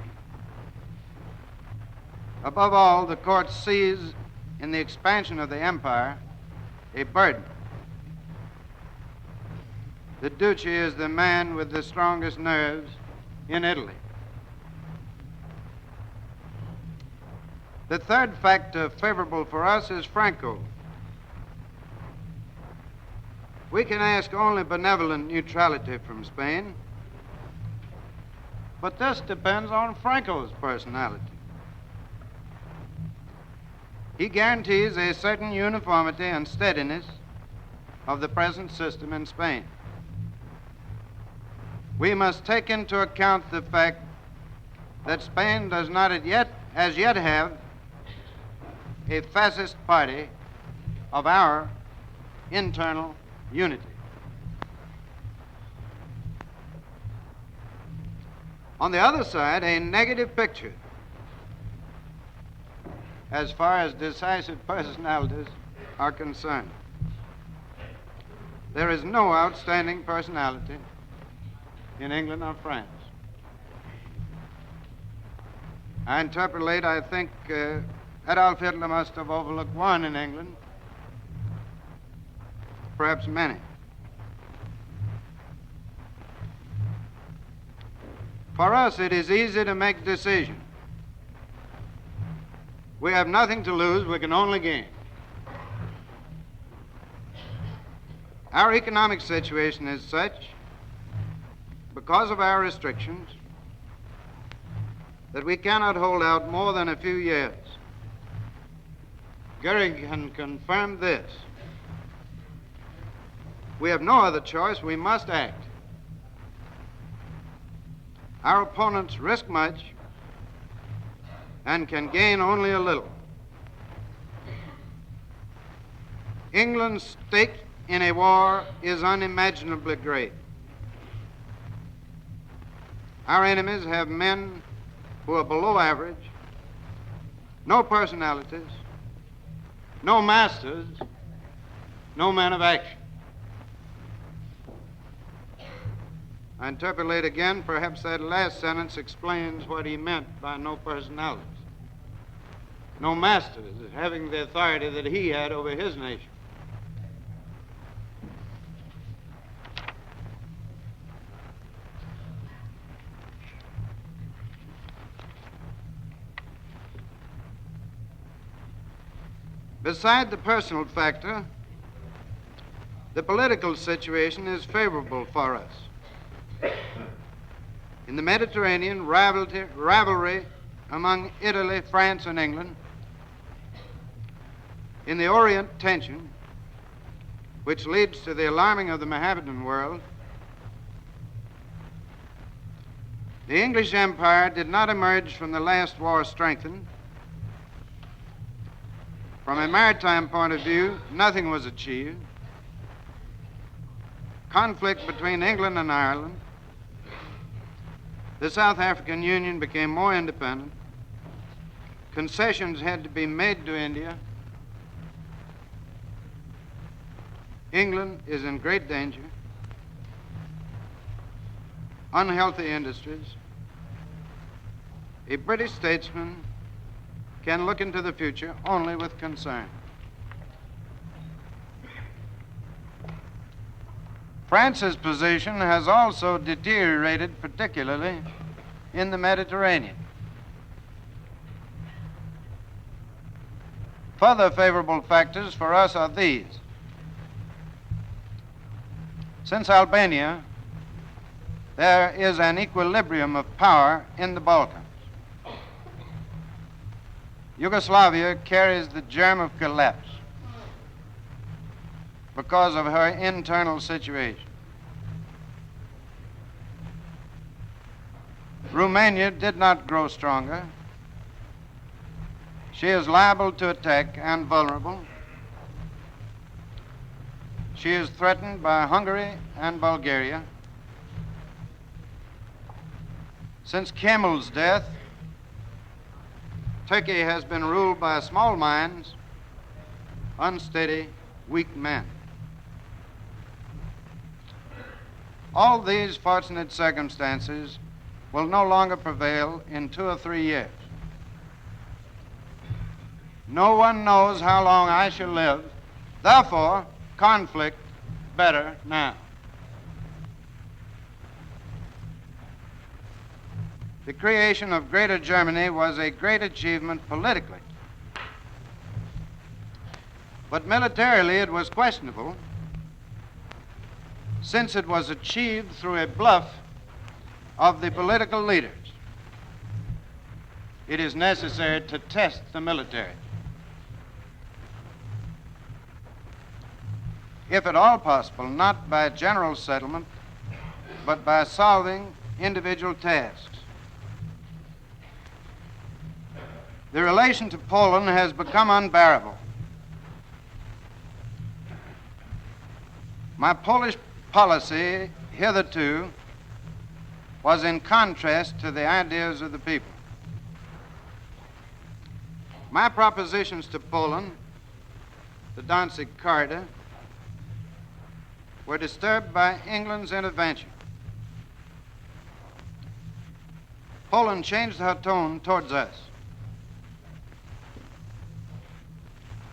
Above all, the court sees in the expansion of the empire a burden. The Duce is the man with the strongest nerves in Italy. The third factor favorable for us is Franco. We can ask only benevolent neutrality from Spain, but this depends on Franco's personality. He guarantees a certain uniformity and steadiness of the present system in Spain. We must take into account the fact that Spain does not as yet have a fascist party of our internal unity. On the other side, a negative picture as far as decisive personalities are concerned. There is no outstanding personality in England or France. I interpolate, I think Adolf Hitler must have overlooked one in England, perhaps many. For us, it is easy to make decisions. We have nothing to lose, we can only gain. Our economic situation is such, because of our restrictions, that we cannot hold out more than a few years. Goering can confirm this. We have no other choice, we must act. Our opponents risk much and can gain only a little. England's stake in a war is unimaginably great. Our enemies have men who are below average no personalities, no masters, no men of action. I interpolate again, perhaps that last sentence explains what he meant by no personalities. No masters having the authority that he had over his nation. Beside the personal factor, the political situation is favorable for us. In the Mediterranean, rivalry among Italy, France, and England. In the Orient, tension, which leads to the alarming of the Mohammedan world. The English Empire did not emerge from the last war strengthened. From a maritime point of view, nothing was achieved. Conflict between England and Ireland. The South African Union became more independent. Concessions had to be made to India. England is in great danger. Unhealthy industries. A British statesman can look into the future only with concern. France's position has also deteriorated, particularly in the Mediterranean. Further favorable factors for us are these. Since Albania, there is an equilibrium of power in the Balkans. Yugoslavia carries the germ of collapse because of her internal situation. Romania did not grow stronger. She is liable to attack and vulnerable. She is threatened by Hungary and Bulgaria. Since Kemal's death, Turkey has been ruled by small minds, unsteady, weak men. All these fortunate circumstances will no longer prevail in 2 or 3 years. No one knows how long I shall live. Therefore, conflict better now. The creation of Greater Germany was a great achievement politically. But militarily it was questionable, since it was achieved through a bluff of the political leaders. It is necessary to test the military. If at all possible, not by general settlement, but by solving individual tasks. The relation to Poland has become unbearable. My Polish policy hitherto was in contrast to the ideas of the people. My propositions to Poland, the Danzig corridor, were disturbed by England's intervention. Poland changed her tone towards us.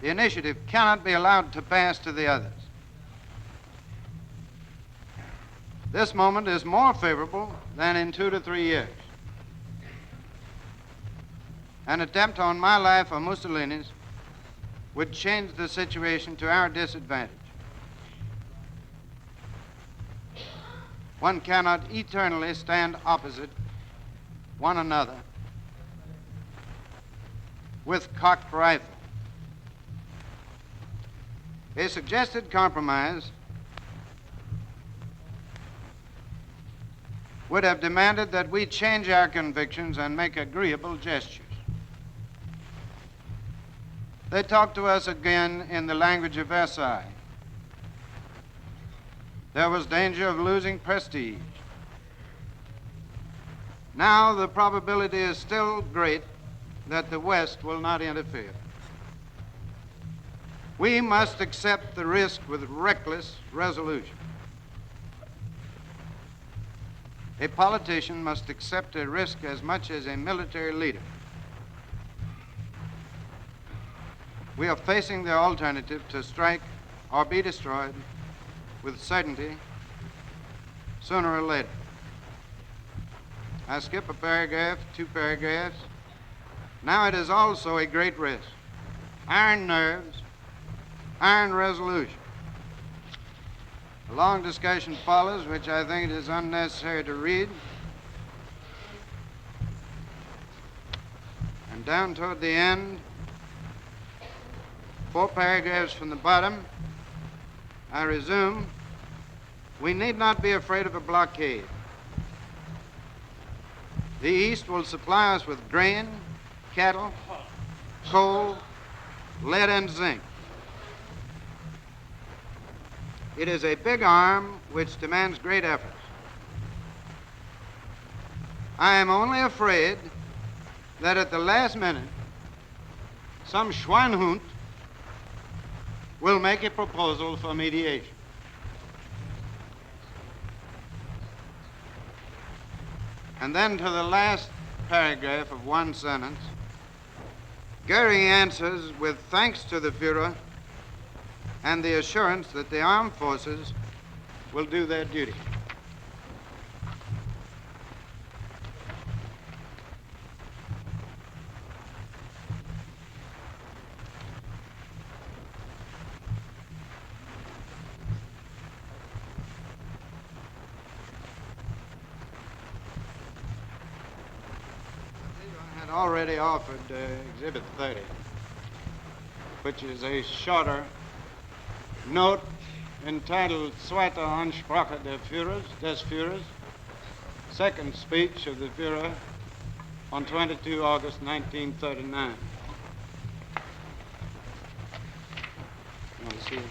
The initiative cannot be allowed to pass to the others. This moment is more favorable than in 2 to 3 years. An attempt on my life or Mussolini's would change the situation to our disadvantage. One cannot eternally stand opposite one another with cocked rifle. A suggested compromise would have demanded that we change our convictions and make agreeable gestures. They talked to us again in the language of Versailles. There was danger of losing prestige. Now the probability is still great that the West will not interfere. We must accept the risk with reckless resolution. A politician must accept a risk as much as a military leader. We are facing the alternative to strike or be destroyed with certainty sooner or later. I skip a paragraph, 2 paragraphs. Now it is also a great risk. Iron nerves, iron resolution. A long discussion follows, which I think it is unnecessary to read. And down toward the end, 4 paragraphs from the bottom, I resume, we need not be afraid of a blockade. The East will supply us with grain, cattle, coal, lead, and zinc. It is a big arm which demands great efforts. I am only afraid that at the last minute, some Schweinhund will make a proposal for mediation. And then to the last paragraph of 1 sentence, Goering answers with thanks to the Führer and the assurance that the armed forces will do their duty. Already offered Exhibit 30, which is a shorter note entitled Zweite Ansprache des Führers, second speech of the Führer on 22 August 1939. You want to see it?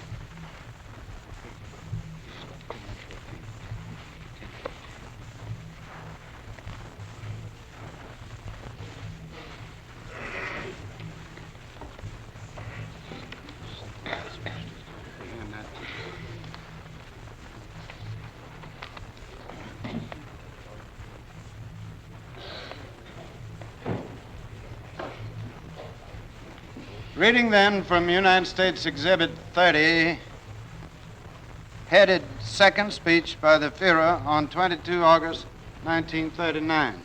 Reading then from United States Exhibit 30, headed Second Speech by the Führer on 22 August 1939.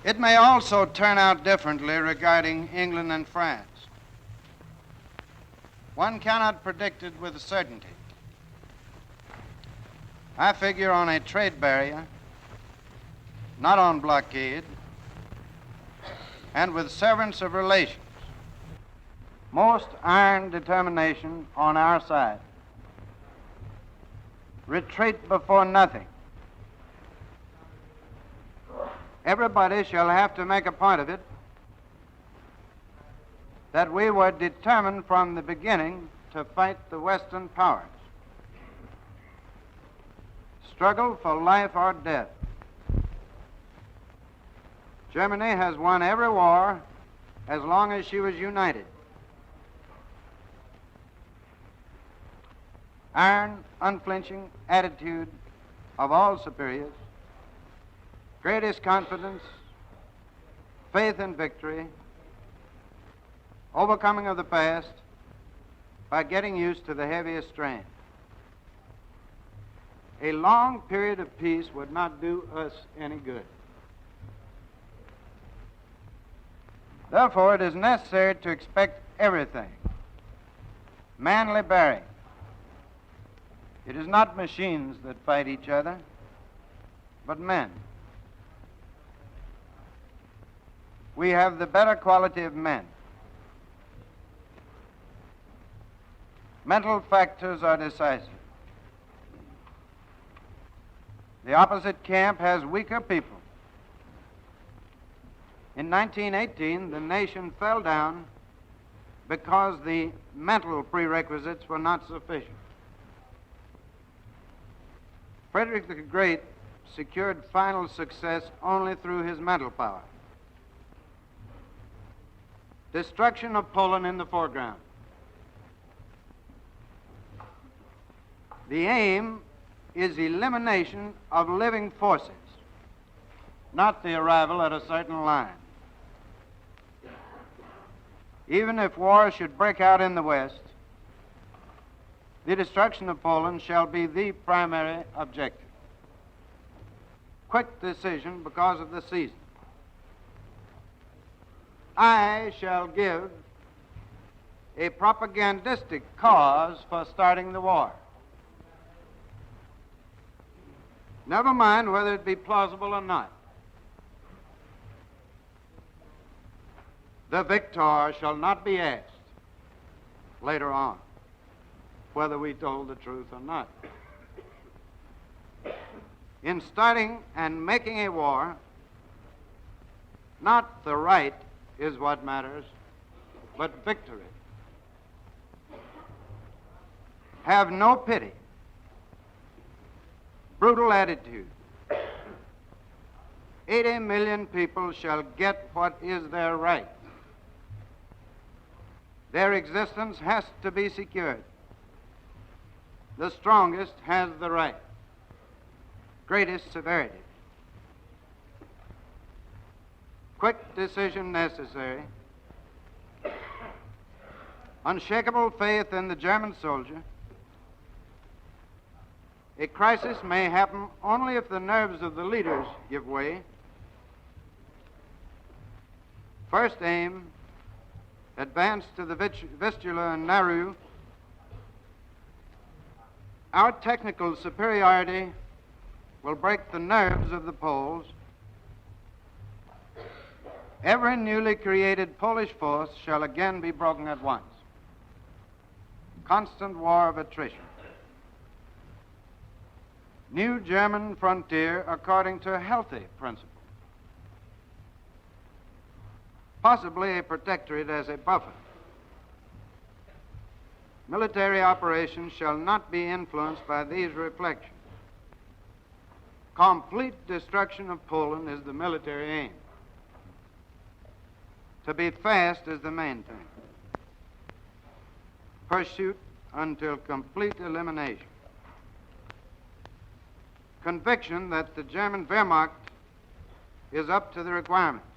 It may also turn out differently regarding England and France. One cannot predict it with certainty. I figure on a trade barrier, not on blockade, and with severance of relations. Most iron determination on our side. Retreat before nothing. Everybody shall have to make a point of it that we were determined from the beginning to fight the Western powers. Struggle for life or death. Germany has won every war as long as she was united. Iron, unflinching attitude of all superiors, greatest confidence, faith in victory, overcoming of the past by getting used to the heaviest strain. A long period of peace would not do us any good. Therefore, it is necessary to expect everything. Manly bearing. It is not machines that fight each other, but men. We have the better quality of men. Mental factors are decisive. The opposite camp has weaker people. In 1918, the nation fell down because the mental prerequisites were not sufficient. Frederick the Great secured final success only through his mental power. Destruction of Poland in the foreground. The aim is elimination of living forces, not the arrival at a certain line. Even if war should break out in the West, the destruction of Poland shall be the primary objective. Quick decision because of the season. I shall give a propagandistic cause for starting the war. Never mind whether it be plausible or not. The victor shall not be asked later on whether we told the truth or not. In starting and making a war, not the right is what matters, but victory. Have no pity. Brutal attitude. 80 million people shall get what is their right. Their existence has to be secured. The strongest has the right. Greatest severity. Quick decision necessary. Unshakable faith in the German soldier. A crisis may happen only if the nerves of the leaders give way. First aim, advance to the Vistula and Nauru. Our technical superiority will break the nerves of the Poles. Every newly created Polish force shall again be broken at once. Constant war of attrition. New German frontier according to a healthy principle. Possibly a protectorate as a buffer. Military operations shall not be influenced by these reflections. Complete destruction of Poland is the military aim. To be fast is the main thing. Pursuit until complete elimination. Conviction that the German Wehrmacht is up to the requirements.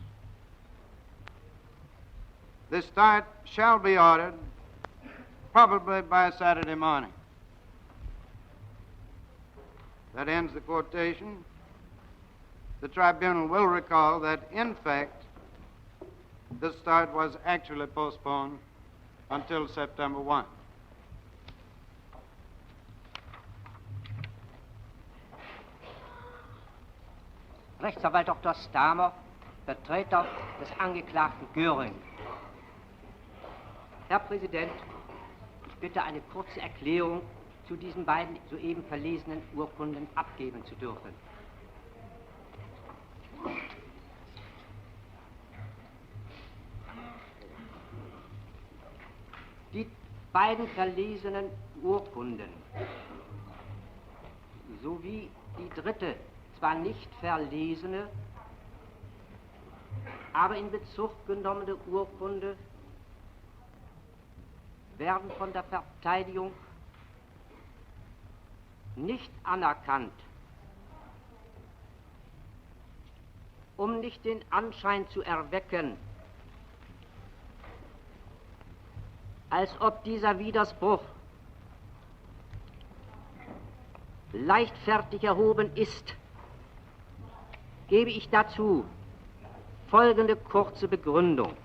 The start shall be ordered probably by Saturday morning. That ends the quotation. The tribunal will recall that, in fact, the start was actually postponed until September 1. Rechtsanwalt Dr. Stamer, Vertreter des Angeklagten Göring. Herr Präsident, ich bitte, eine kurze Erklärung zu diesen beiden soeben verlesenen Urkunden abgeben zu dürfen. Die beiden verlesenen Urkunden sowie die dritte, zwar nicht verlesene, aber in Bezug genommene Urkunde werden von der Verteidigung nicht anerkannt, um nicht den Anschein zu erwecken, als ob dieser Widerspruch leichtfertig erhoben ist, gebe ich dazu folgende kurze Begründung.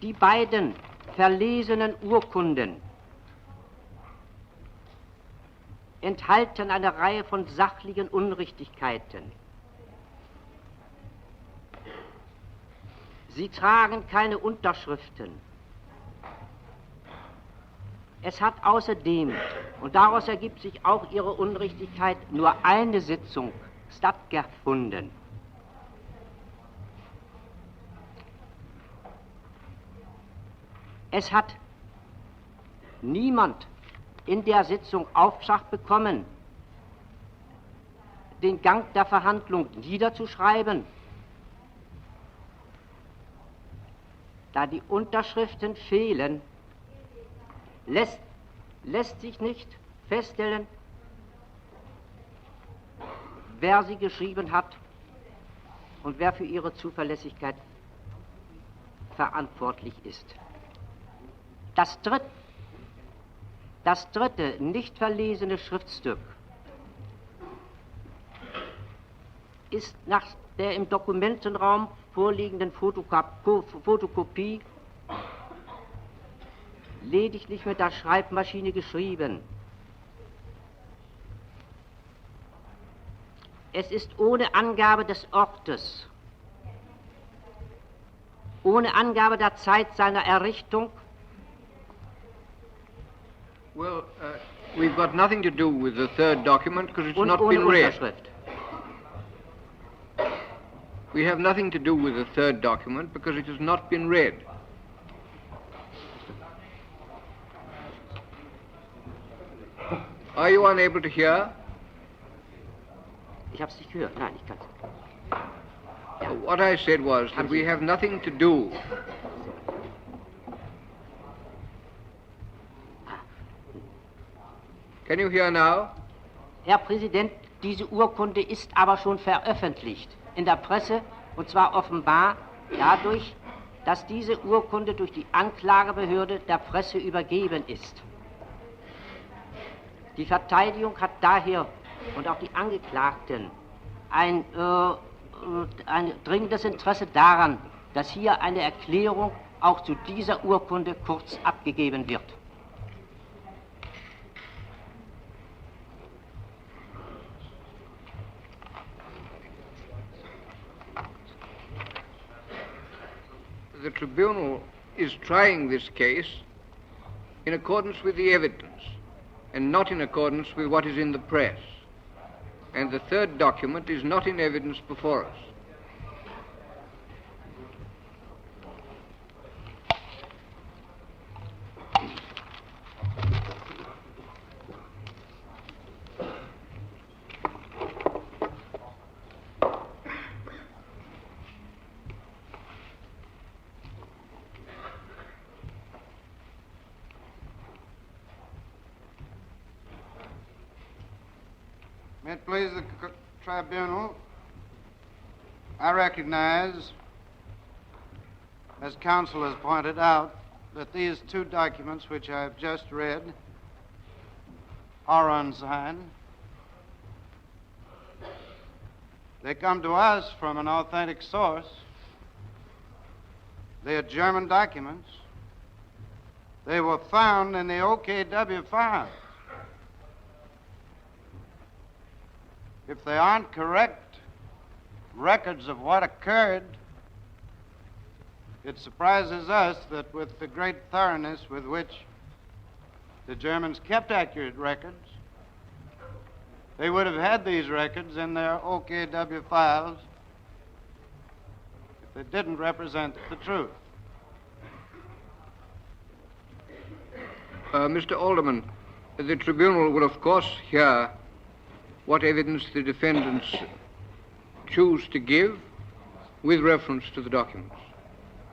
Die beiden verlesenen Urkunden enthalten eine Reihe von sachlichen Unrichtigkeiten. Sie tragen keine Unterschriften. Es hat außerdem, und daraus ergibt sich auch ihre Unrichtigkeit, nur eine Sitzung stattgefunden. Es hat niemand in der Sitzung Auftrag bekommen, den Gang der Verhandlung niederzuschreiben. Da die Unterschriften fehlen, lässt sich nicht feststellen, wer sie geschrieben hat und wer für ihre Zuverlässigkeit verantwortlich ist. Das dritte nicht verlesene Schriftstück ist nach der im Dokumentenraum vorliegenden Fotokopie lediglich mit der Schreibmaschine geschrieben. Es ist ohne Angabe des Ortes, ohne Angabe der Zeit seiner Errichtung. Well, we've got nothing to do with the third document because it's Und not ohne been read. Unterschrift. We have nothing to do with the third document because it has not been read. Are you unable to hear? Ich habe es nicht gehört. Nein, ich kann es nicht. What I said was that we have nothing to do. Can you hear now? Herr Präsident, diese Urkunde ist aber schon veröffentlicht in der Presse, und zwar offenbar dadurch, dass diese Urkunde durch die Anklagebehörde der Presse übergeben ist. Die Verteidigung hat daher und auch die Angeklagten ein dringendes Interesse daran, dass hier eine Erklärung auch zu dieser Urkunde kurz abgegeben wird. The tribunal is trying this case in accordance with the evidence and not in accordance with what is in the press. And the third document is not in evidence before us. May it please the tribunal, I recognize, as counsel has pointed out, that these two documents which I have just read are unsigned. They come to us from an authentic source. They are German documents. They were found in the OKW files. If they aren't correct records of what occurred, it surprises us that with the great thoroughness with which the Germans kept accurate records, they would have had these records in their OKW files if they didn't represent the truth. Mr. Alderman, the tribunal will of course hear what evidence the defendants choose to give with reference to the documents.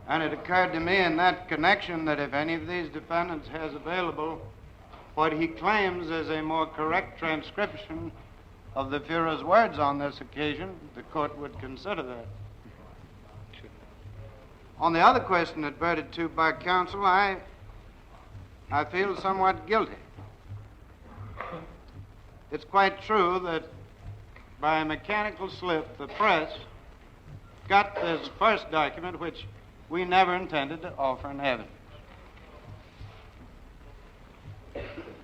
And it occurred to me in that connection that if any of these defendants has available what he claims is a more correct transcription of the Führer's words on this occasion, the court would consider that. Sure. On the other question adverted to by counsel, I feel somewhat guilty. It's quite true that by a mechanical slip, the press got this first document, which we never intended to offer in evidence.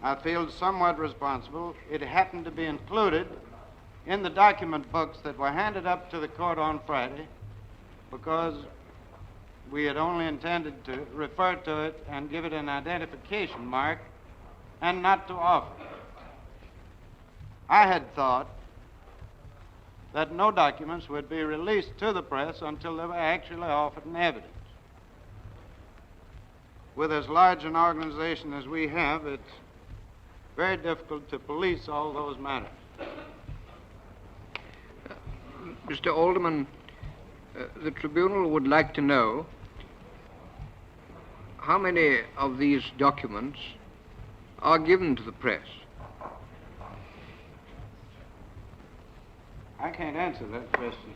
I feel somewhat responsible. It happened to be included in the document books that were handed up to the court on Friday because we had only intended to refer to it and give it an identification mark and not to offer it. I had thought that no documents would be released to the press until they were actually offered in evidence. With as large an organization as we have, it's very difficult to police all those matters. Mr. Alderman, the tribunal would like to know how many of these documents are given to the press. I can't answer that question.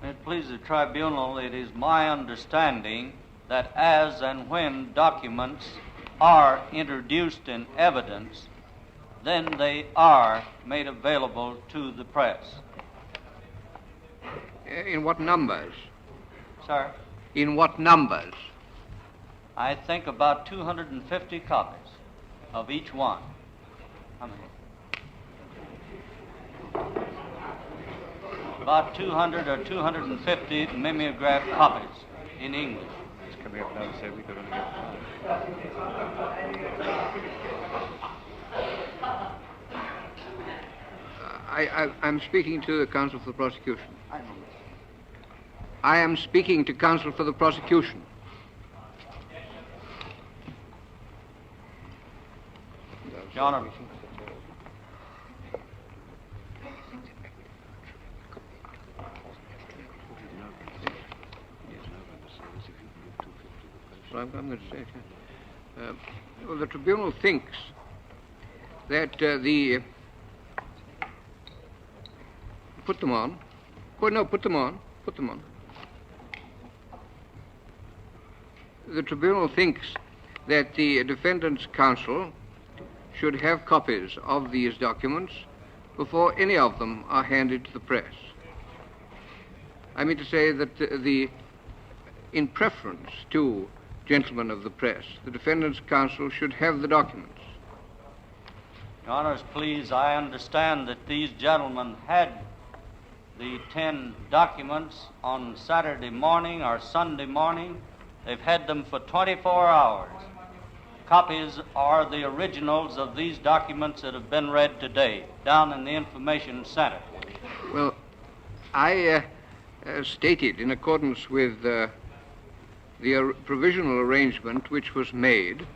May it please the tribunal, it is my understanding that as and when documents are introduced in evidence, then they are made available to the press. In what numbers? Sir, In what numbers? I think about 250 copies of each one. How many? About 200 or 250 mimeograph copies in English. I'm speaking to the counsel for the prosecution. I am speaking to counsel for the prosecution. Your Honor. I'm going to say it. Well, the tribunal thinks that the... Put them on. Put them on. Put them on. The tribunal thinks that the defendant's counsel should have copies of these documents before any of them are handed to the press. I mean to say that in preference to gentlemen of the press, the defendant's counsel should have the documents. Your Honors, please, I understand that these gentlemen had the 10 documents on Saturday morning or Sunday morning. They've had them for 24 hours. Copies are the originals of these documents that have been read today down in the Information Center. Well, I stated in accordance with the provisional arrangement which was made,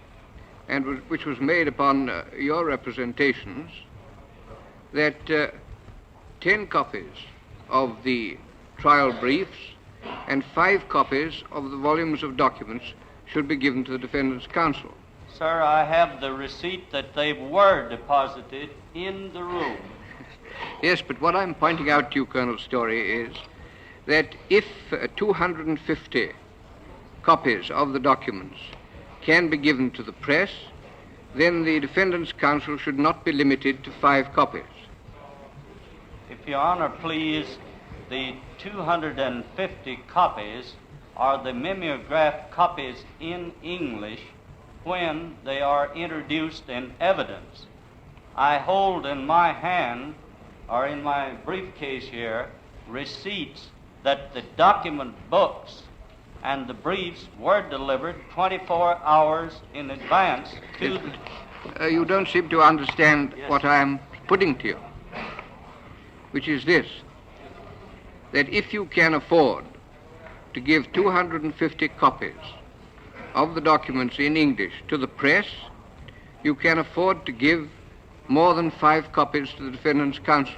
and which was made upon your representations, that 10 copies of the trial briefs and 5 copies of the volumes of documents should be given to the defendant's counsel. Sir, I have the receipt that they were deposited in the room. Yes, but what I'm pointing out to you, Colonel Story, is that if 250 copies of the documents can be given to the press, then the defendant's counsel should not be limited to 5 copies. If Your Honor please, the 250 copies are the mimeograph copies in English when they are introduced in evidence. I hold in my hand, or in my briefcase here, receipts that the document books and the briefs were delivered 24 hours in advance to the... You don't seem to understand what I'm putting to you, which is this, that if you can afford to give 250 copies of the documents in English to the press, you can afford to give more than 5 copies to the defendant's counsel.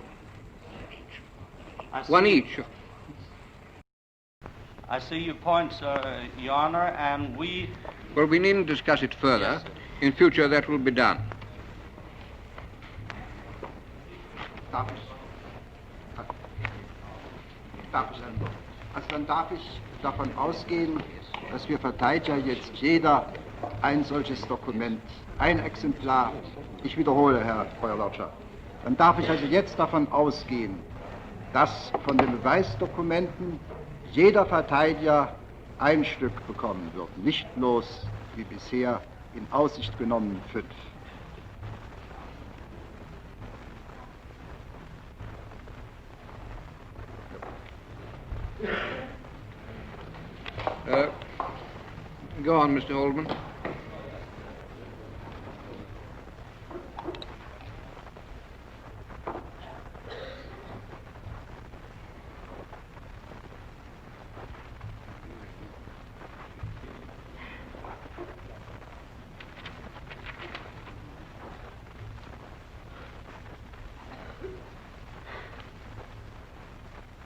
One each. I see your points, Your Honor, and we... Well, we needn't discuss it further. Yes, in future, that will be done. Also dann darf ich davon ausgehen, dass wir Verteidiger jetzt jeder ein solches Dokument, ein Exemplar, ich wiederhole, Herr Feuerlordschaft, dann darf ich also jetzt davon ausgehen, dass von den Beweisdokumenten jeder Verteidiger ein Stück bekommen wird, nicht bloß wie bisher in Aussicht genommen 5. Go on, Mr. Alderman.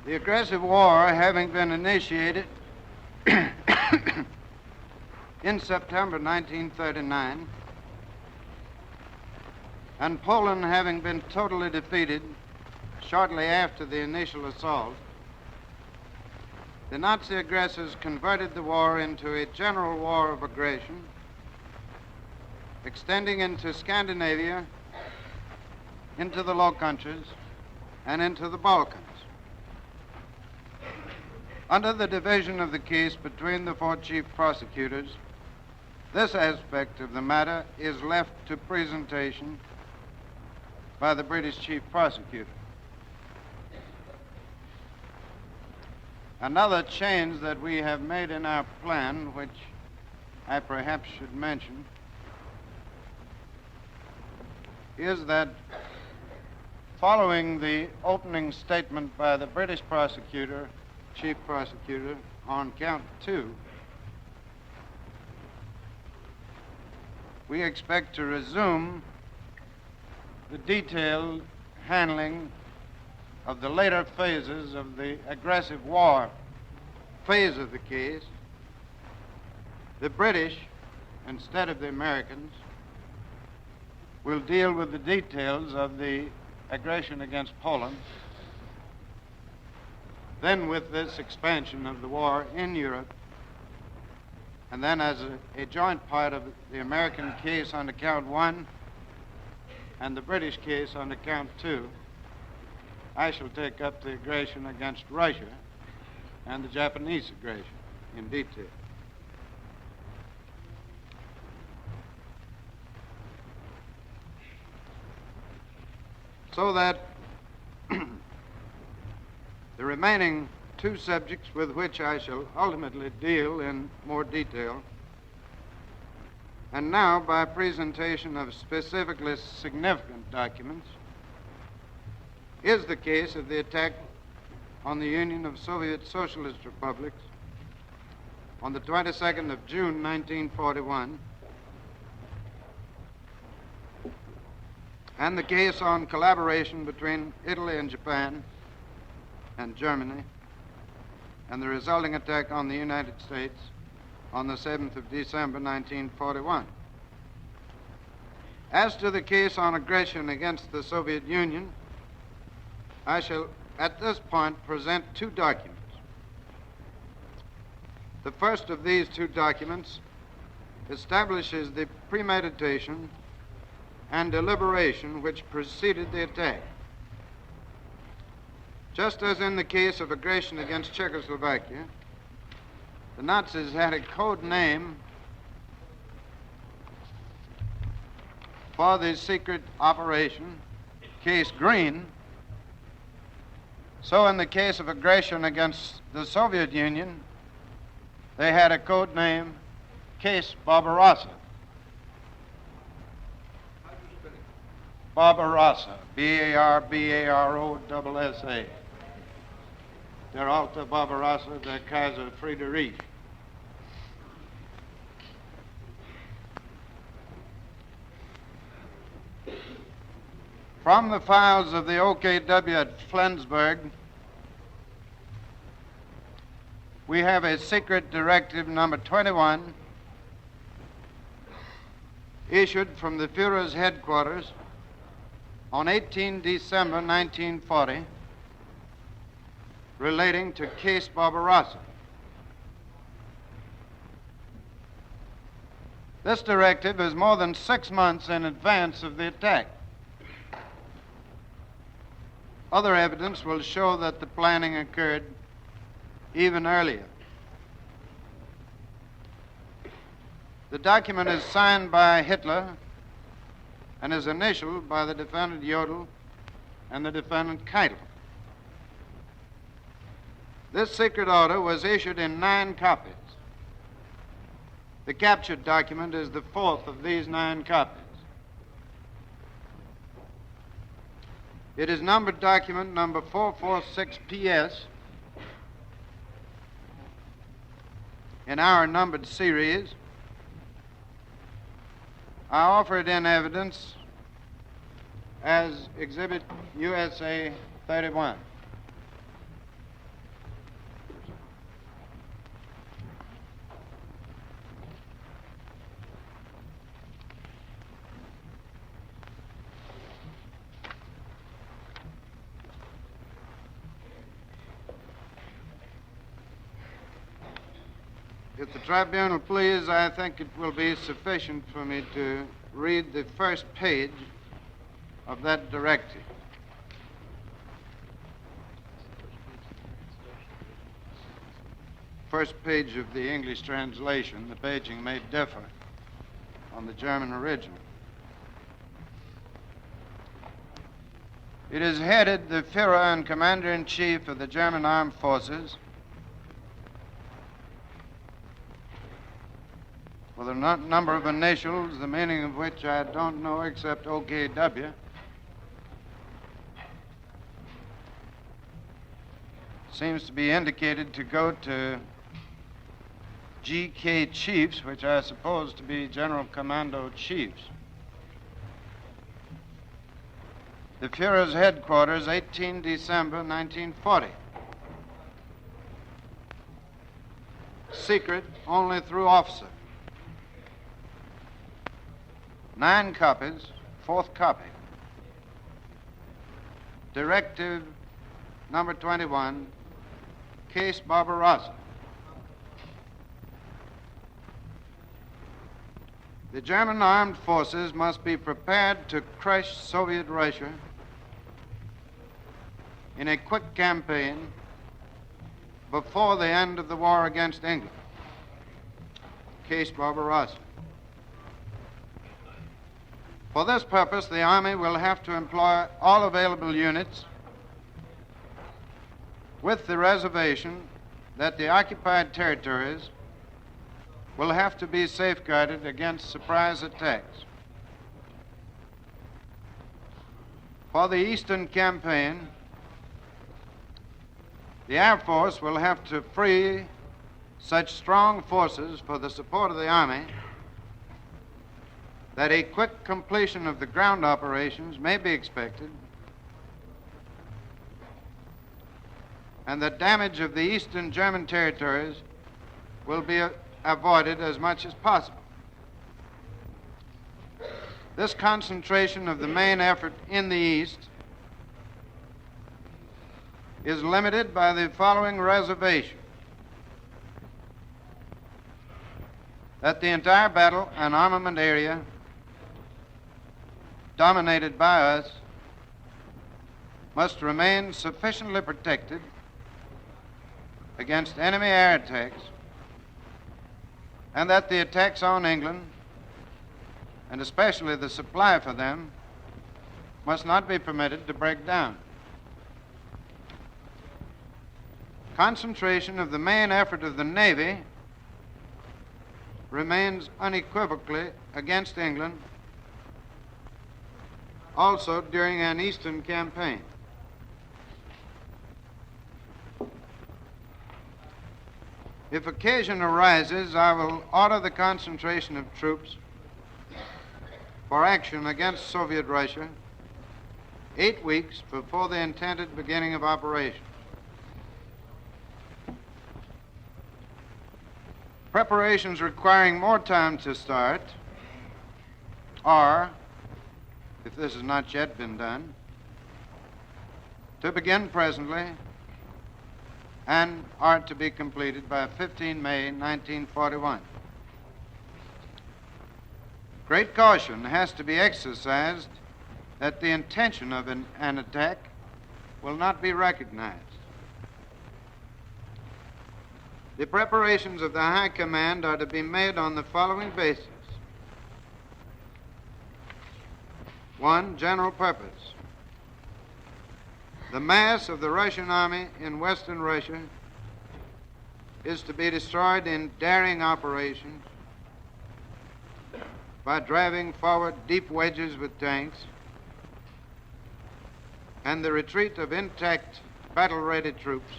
The aggressive war having been initiated in September 1939, and Poland having been totally defeated shortly after the initial assault, the Nazi aggressors converted the war into a general war of aggression, extending into Scandinavia, into the Low Countries, and into the Balkans. Under the division of the case between the four chief prosecutors, this aspect of the matter is left to presentation by the British chief prosecutor. Another change that we have made in our plan, which I perhaps should mention, is that following the opening statement by the British prosecutor, chief prosecutor, on count 2, we expect to resume the detailed handling of the later phases of the aggressive war phase of the case. The British, instead of the Americans, will deal with the details of the aggression against Poland, then with this expansion of the war in Europe, and then as a joint part of the American case on count 1 and the British case on count 2, I shall take up the aggression against Russia and the Japanese aggression in detail. So that the remaining two subjects with which I shall ultimately deal in more detail, and now by presentation of specifically significant documents, is the case of the attack on the Union of Soviet Socialist Republics on the 22nd of June 1941, and the case on collaboration between Italy and Japan and Germany, and the resulting attack on the United States on the 7th of December 1941. As to the case on aggression against the Soviet Union, I shall at this point present two documents. The first of these two documents establishes the premeditation and deliberation which preceded the attack. Just as in the case of aggression against Czechoslovakia, the Nazis had a code name for the secret operation, Case Green, so in the case of aggression against the Soviet Union, they had a code name, Case Barbarossa. Barbarossa, B-A-R-B-A-R-O-S-S-A. Der Alte Barbarossa, der Kaiser Friedrich. From the files of the OKW at Flensburg, we have a secret directive number 21 issued from the Führer's headquarters on 18 December 1940 relating to Case Barbarossa. This directive is more than 6 months in advance of the attack. Other evidence will show that the planning occurred even earlier. The document is signed by Hitler and is initialed by the defendant Jodl and the defendant Keitel. This secret order was issued in 9 copies. The captured document is the 4th of these 9 copies. It is numbered document number 446PS in our numbered series. I offer it in evidence as Exhibit USA 31. If the tribunal please, I think it will be sufficient for me to read the first page of that directive. First page of the English translation. The paging may differ on the German original. It is headed, the Führer and Commander-in-Chief of the German Armed Forces, with a number of initials, the meaning of which I don't know except OKW. Seems to be indicated to go to GK Chiefs, which I suppose to be General Commando Chiefs. The Führer's headquarters, 18 December 1940. Secret only through officer. 9 copies, 4th copy. Directive number 21, case Barbarossa. The German armed forces must be prepared to crush Soviet Russia in a quick campaign before the end of the war against England. Case Barbarossa. For this purpose, the Army will have to employ all available units, with the reservation that the occupied territories will have to be safeguarded against surprise attacks. For the Eastern Campaign, the Air Force will have to free such strong forces for the support of the Army that a quick completion of the ground operations may be expected, and the damage of the eastern German territories will be avoided as much as possible. This concentration of the main effort in the east is limited by the following reservation: that the entire battle and armament area dominated by us must remain sufficiently protected against enemy air attacks, and that the attacks on England, and especially the supply for them, must not be permitted to break down. Concentration of the main effort of the Navy remains unequivocally against England also during an Eastern campaign. If occasion arises, I will order the concentration of troops for action against Soviet Russia 8 weeks before the intended beginning of operations. Preparations requiring more time to start are, if this has not yet been done, to begin presently and are to be completed by 15 May 1941. Great caution has to be exercised that the intention of an attack will not be recognized. The preparations of the High Command are to be made on the following basis. 1. General purpose. The mass of the Russian army in Western Russia is to be destroyed in daring operations by driving forward deep wedges with tanks, and the retreat of intact battle-ready troops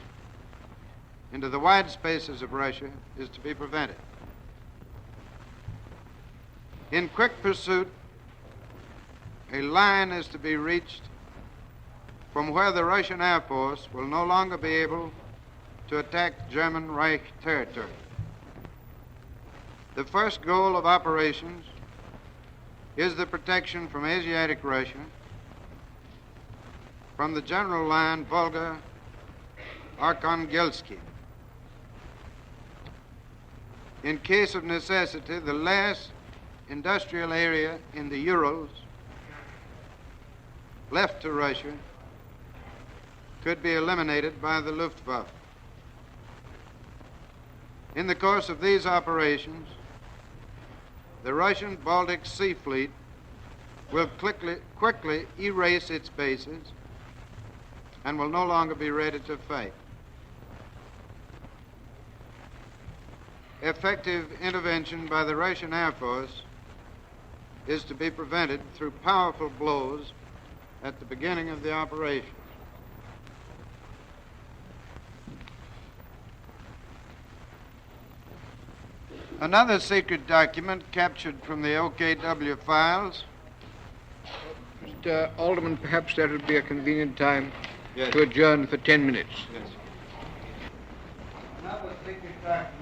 into the wide spaces of Russia is to be prevented. In quick pursuit, a line is to be reached from where the Russian Air Force will no longer be able to attack German Reich territory. The first goal of operations is the protection from Asiatic Russia from the general line Volga-Arkhangelsk. In case of necessity, the last industrial area in the Urals left to Russia could be eliminated by the Luftwaffe. In the course of these operations, the Russian Baltic Sea Fleet will quickly erase its bases and will no longer be ready to fight. Effective intervention by the Russian Air Force is to be prevented through powerful blows at the beginning of the operation. Another secret document captured from the OKW files. Mr. Alderman, perhaps that would be a convenient time Yes. to adjourn for 10 minutes. Yes. Another secret document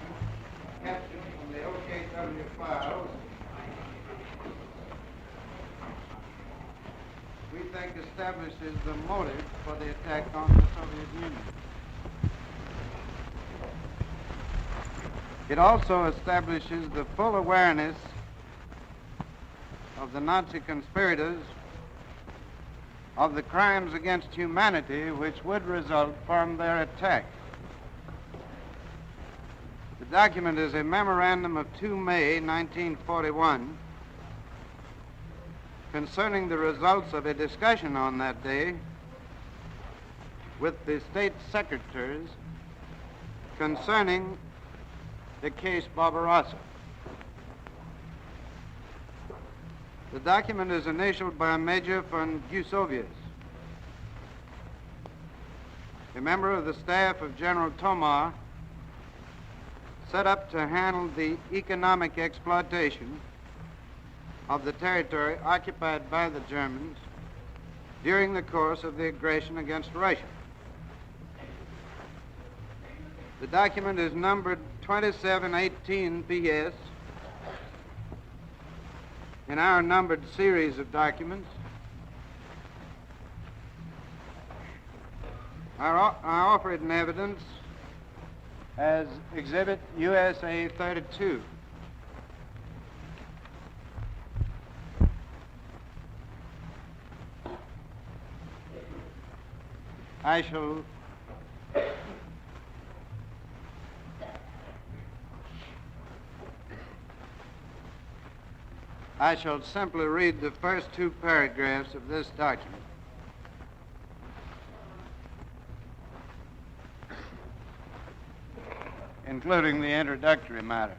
captured from the OKW files we think establishes the motive for the attack on the Soviet Union. It also establishes the full awareness of the Nazi conspirators of the crimes against humanity which would result from their attack. The document is a memorandum of 2 May 1941 concerning the results of a discussion on that day with the state secretaries concerning the case Barbarossa. The document is initialed by Major von Gusovius, a member of the staff of General Tomar, set up to handle the economic exploitation of the territory occupied by the Germans during the course of the aggression against Russia. The document is numbered 2718 PS in our numbered series of documents. I offer it in evidence as Exhibit USA 32. I shall simply read the first 2 paragraphs of this document. Including the introductory matter.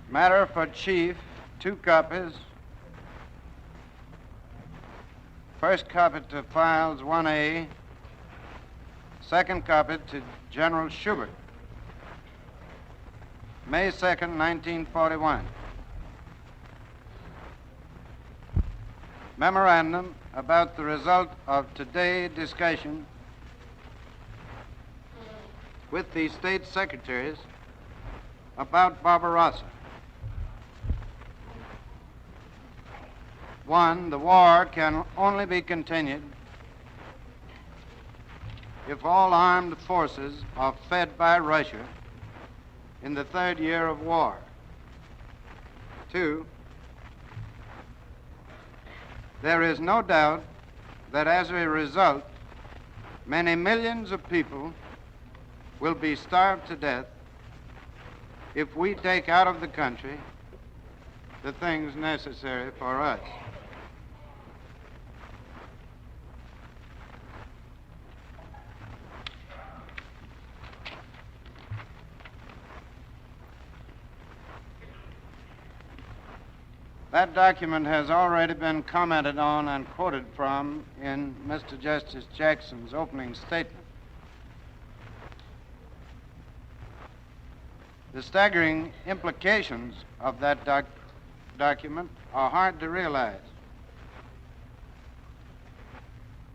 Matter for chief, 2 copies. First copy to files 1A. Second copy to General Schubert. May 2nd, 1941. Memorandum about the result of today's discussion with the state secretaries about Barbarossa. 1, the war can only be continued if all armed forces are fed by Russia in the 3rd year of war. 2, there is no doubt that as a result, many millions of people will be starved to death if we take out of the country the things necessary for us. That document has already been commented on and quoted from in Mr. Justice Jackson's opening statement. The staggering implications of that document are hard to realize.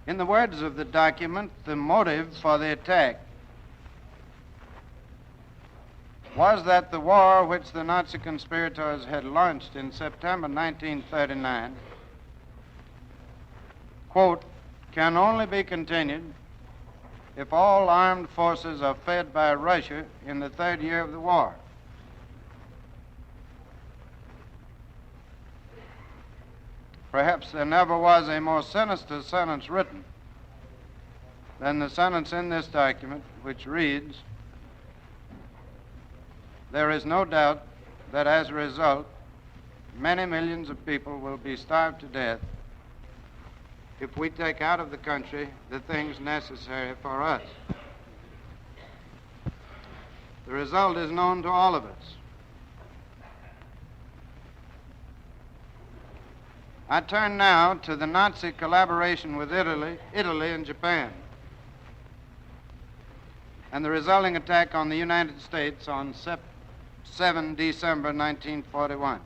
In the words of the document, the motive for the attack was that the war which the Nazi conspirators had launched in September 1939, quote, can only be continued if all armed forces are fed by Russia in the third year of the war. Perhaps there never was a more sinister sentence written than the sentence in this document, which reads, "There is no doubt that as a result, many millions of people will be starved to death if we take out of the country the things necessary for us." The result is known to all of us. I turn now to the Nazi collaboration with Italy and Japan, and the resulting attack on the United States on 7 December 1941.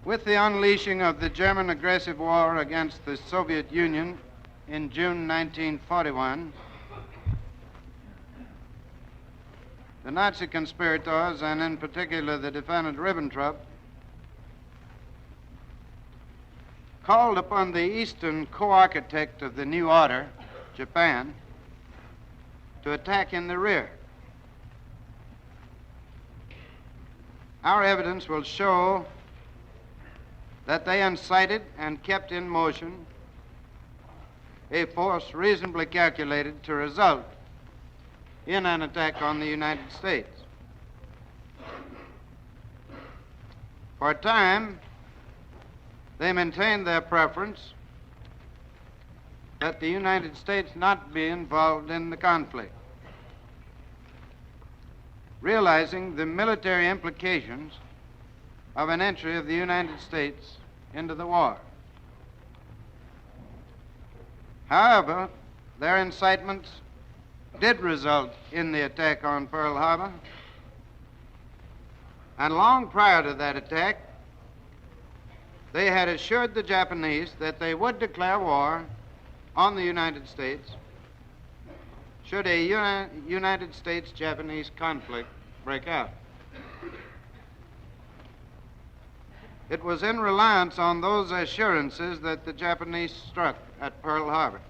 With the unleashing of the German aggressive war against the Soviet Union in June 1941, the Nazi conspirators, and in particular the defendant Ribbentrop, called upon the Eastern co-architect of the new order, Japan, to attack in the rear. Our evidence will show that they incited and kept in motion a force reasonably calculated to result in an attack on the United States. For a time, they maintained their preference that the United States not be involved in the conflict, realizing the military implications of an entry of the United States into the war. However, their incitements did result in the attack on Pearl Harbor, and long prior to that attack, they had assured the Japanese that they would declare war on the United States should a United States-Japanese conflict break out. It was in reliance on those assurances that the Japanese struck at Pearl Harbor.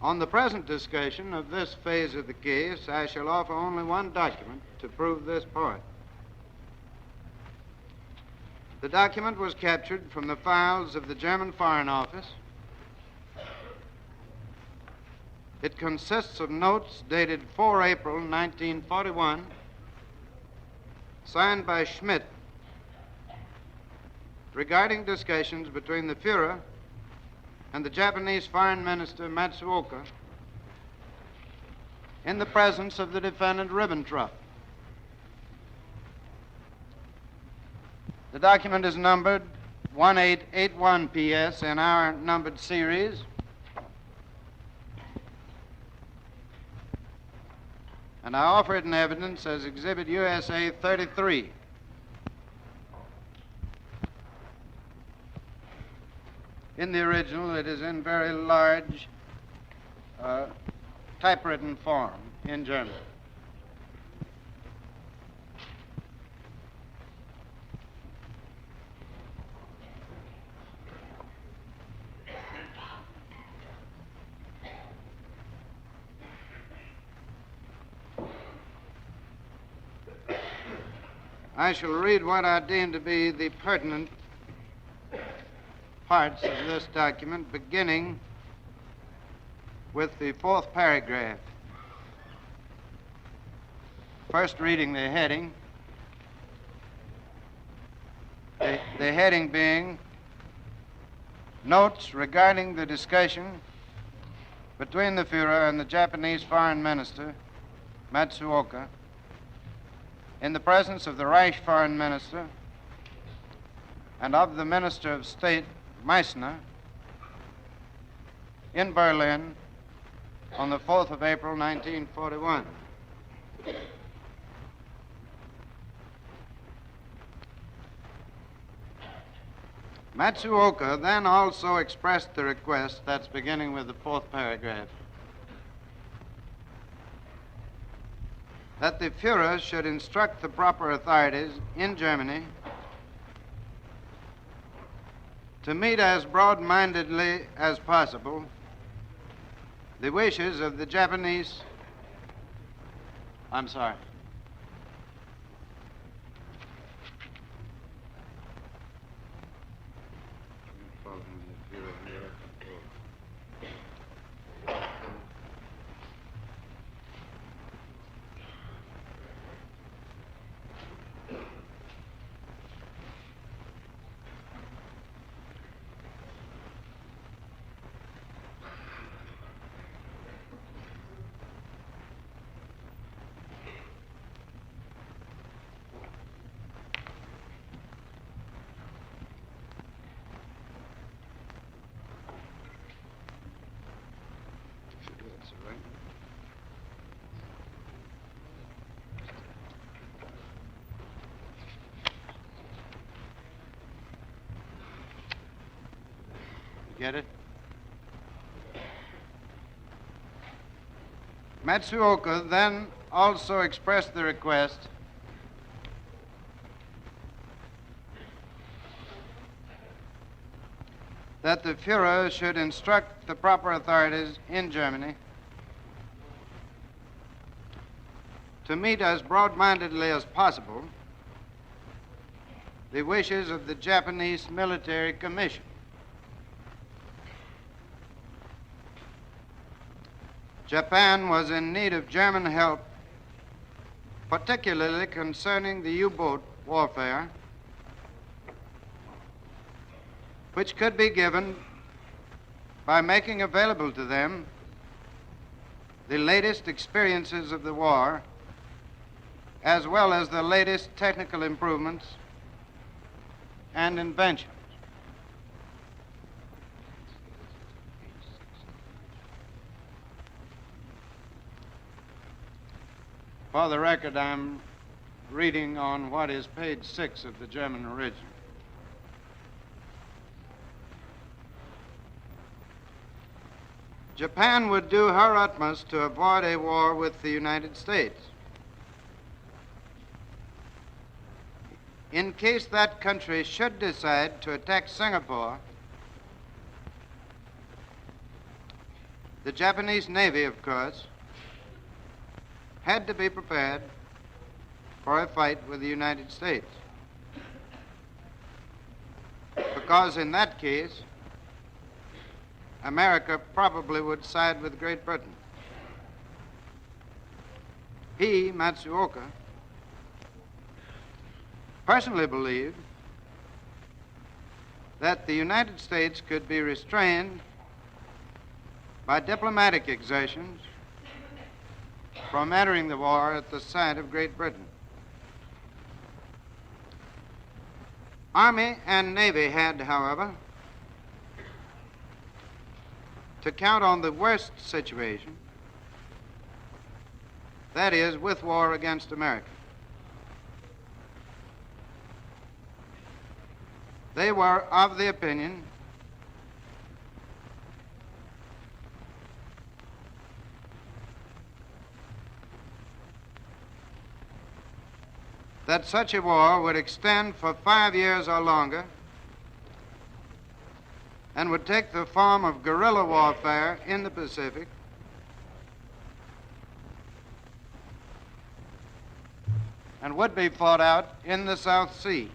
On the present discussion of this phase of the case, I shall offer only one document to prove this point. The document was captured from the files of the German Foreign Office. It consists of notes dated 4 April 1941, signed by Schmidt, regarding discussions between the Fuhrer and the Japanese Foreign Minister Matsuoka in the presence of the defendant Ribbentrop. The document is numbered 1881 PS in our numbered series. And I offer it in evidence as Exhibit USA 33. In the original, it is in very large typewritten form in German. I shall read what I deem to be the pertinent parts of this document, beginning with the fourth paragraph. First reading the heading. The heading being Notes regarding the discussion between the Fuhrer and the Japanese Foreign Minister, Matsuoka, in the presence of the Reich Foreign Minister and of the Minister of State, Meissner, in Berlin on the 4th of April, 1941. Matsuoka then also expressed the request, that's beginning with the fourth paragraph, that the Fuhrer should instruct the proper authorities in Germany to meet as broad-mindedly as possible the wishes of the Japanese. I'm sorry. Get it? Matsuoka then also expressed the request that the Fuhrer should instruct the proper authorities in Germany to meet as broad-mindedly as possible the wishes of the Japanese Military Commission. Japan was in need of German help, particularly concerning the U-boat warfare, which could be given by making available to them the latest experiences of the war, as well as the latest technical improvements and inventions. For the record, I'm reading on what is page 6 of the German original. Japan would do her utmost to avoid a war with the United States. In case that country should decide to attack Singapore, the Japanese Navy, of course, had to be prepared for a fight with the United States. Because in that case, America probably would side with Great Britain. He, Matsuoka, personally believed that the United States could be restrained by diplomatic exertions from entering the war at the side of Great Britain. Army and Navy had, however, to count on the worst situation, that is, with war against America. They were of the opinion that such a war would extend for 5 years or longer and would take the form of guerrilla warfare in the Pacific, and would be fought out in the South Sea.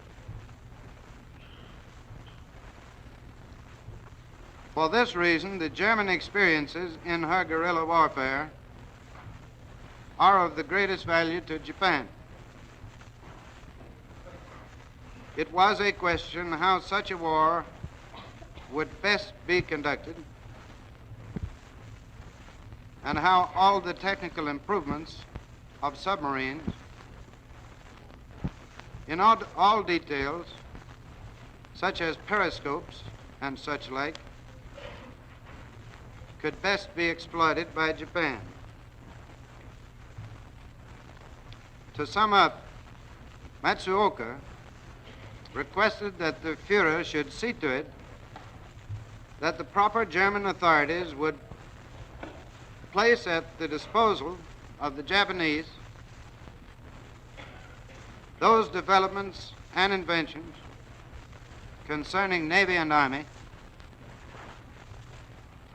For this reason, the German experiences in her guerrilla warfare are of the greatest value to Japan. It was a question how such a war would best be conducted and how all the technical improvements of submarines in all details, such as periscopes and such like, could best be exploited by Japan. To sum up, Matsuoka requested that the Fuhrer should see to it that the proper German authorities would place at the disposal of the Japanese those developments and inventions concerning Navy and Army,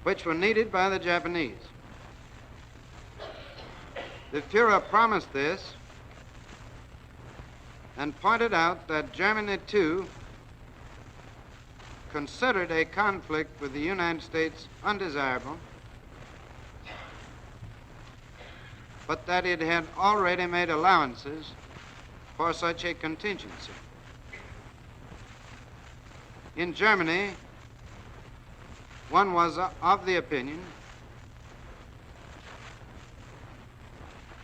which were needed by the Japanese. The Fuhrer promised this and pointed out that Germany, too, considered a conflict with the United States undesirable, but that it had already made allowances for such a contingency. In Germany, one was of the opinion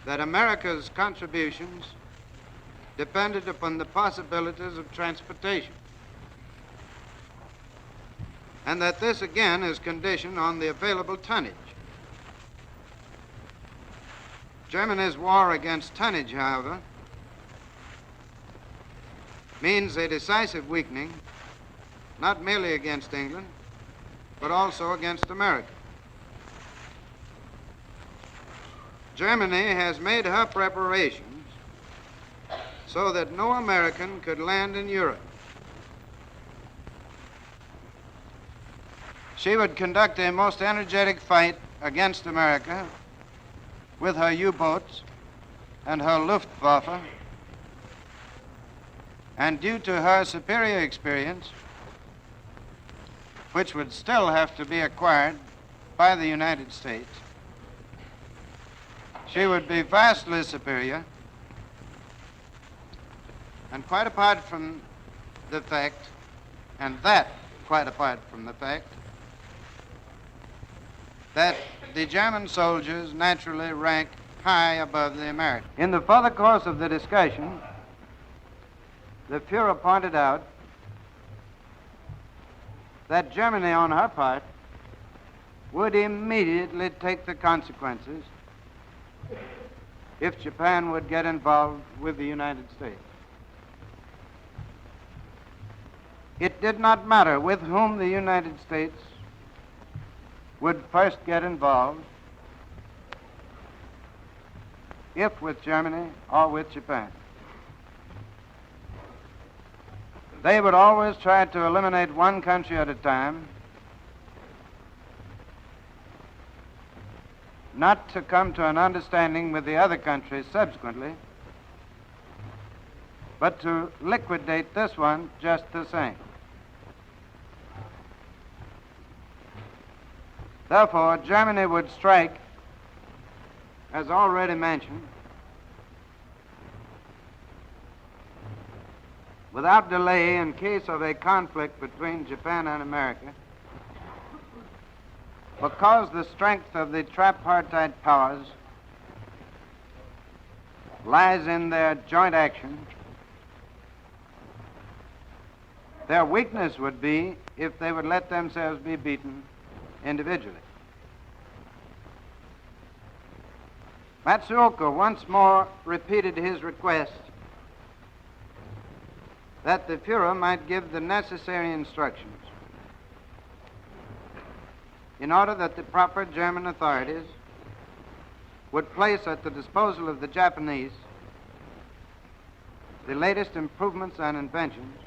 that America's contributions depended upon the possibilities of transportation, and that this again is conditioned on the available tonnage. Germany's war against tonnage, however, means a decisive weakening, not merely against England, but also against America. Germany has made her preparations so that no American could land in Europe. She would conduct a most energetic fight against America with her U-boats and her Luftwaffe, and due to her superior experience, which would still have to be acquired by the United States, she would be vastly superior, and quite apart from the fact, that the German soldiers naturally rank high above the Americans. In the further course of the discussion, the Fuhrer pointed out that Germany, on her part, would immediately take the consequences if Japan would get involved with the United States. It did not matter with whom the United States would first get involved, if with Germany or with Japan. They would always try to eliminate one country at a time, not to come to an understanding with the other countries subsequently, but to liquidate this one just the same. Therefore, Germany would strike, as already mentioned, without delay in case of a conflict between Japan and America, because the strength of the tripartite powers lies in their joint action. Their weakness would be if they would let themselves be beaten individually. Matsuoka once more repeated his request that the Fuhrer might give the necessary instructions in order that the proper German authorities would place at the disposal of the Japanese the latest improvements and inventions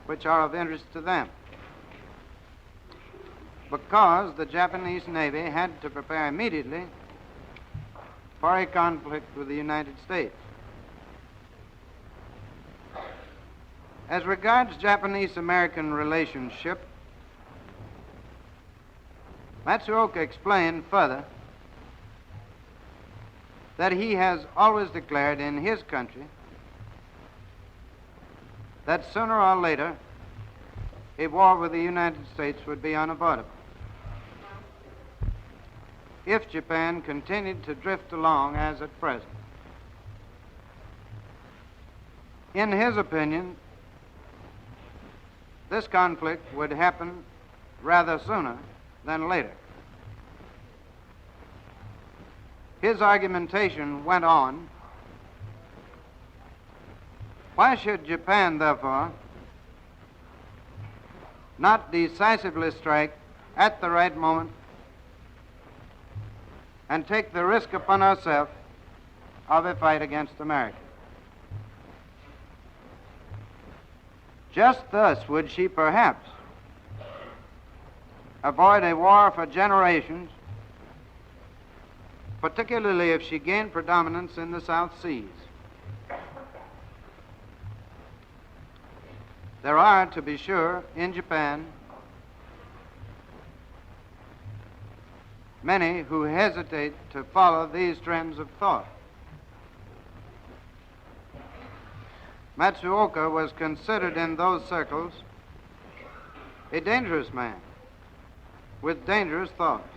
which are of interest to them, because the Japanese Navy had to prepare immediately for a conflict with the United States. As regards Japanese-American relationship, Matsuoka explained further that he has always declared in his country that sooner or later a war with the United States would be unavoidable if Japan continued to drift along as at present. In his opinion, this conflict would happen rather sooner than later. His argumentation went on. Why should Japan, therefore, not decisively strike at the right moment and take the risk upon herself of a fight against America? Just thus would she perhaps avoid a war for generations, particularly if she gained predominance in the South Seas. There are, to be sure, in Japan, many who hesitate to follow these trends of thought. Matsuoka was considered in those circles a dangerous man with dangerous thoughts.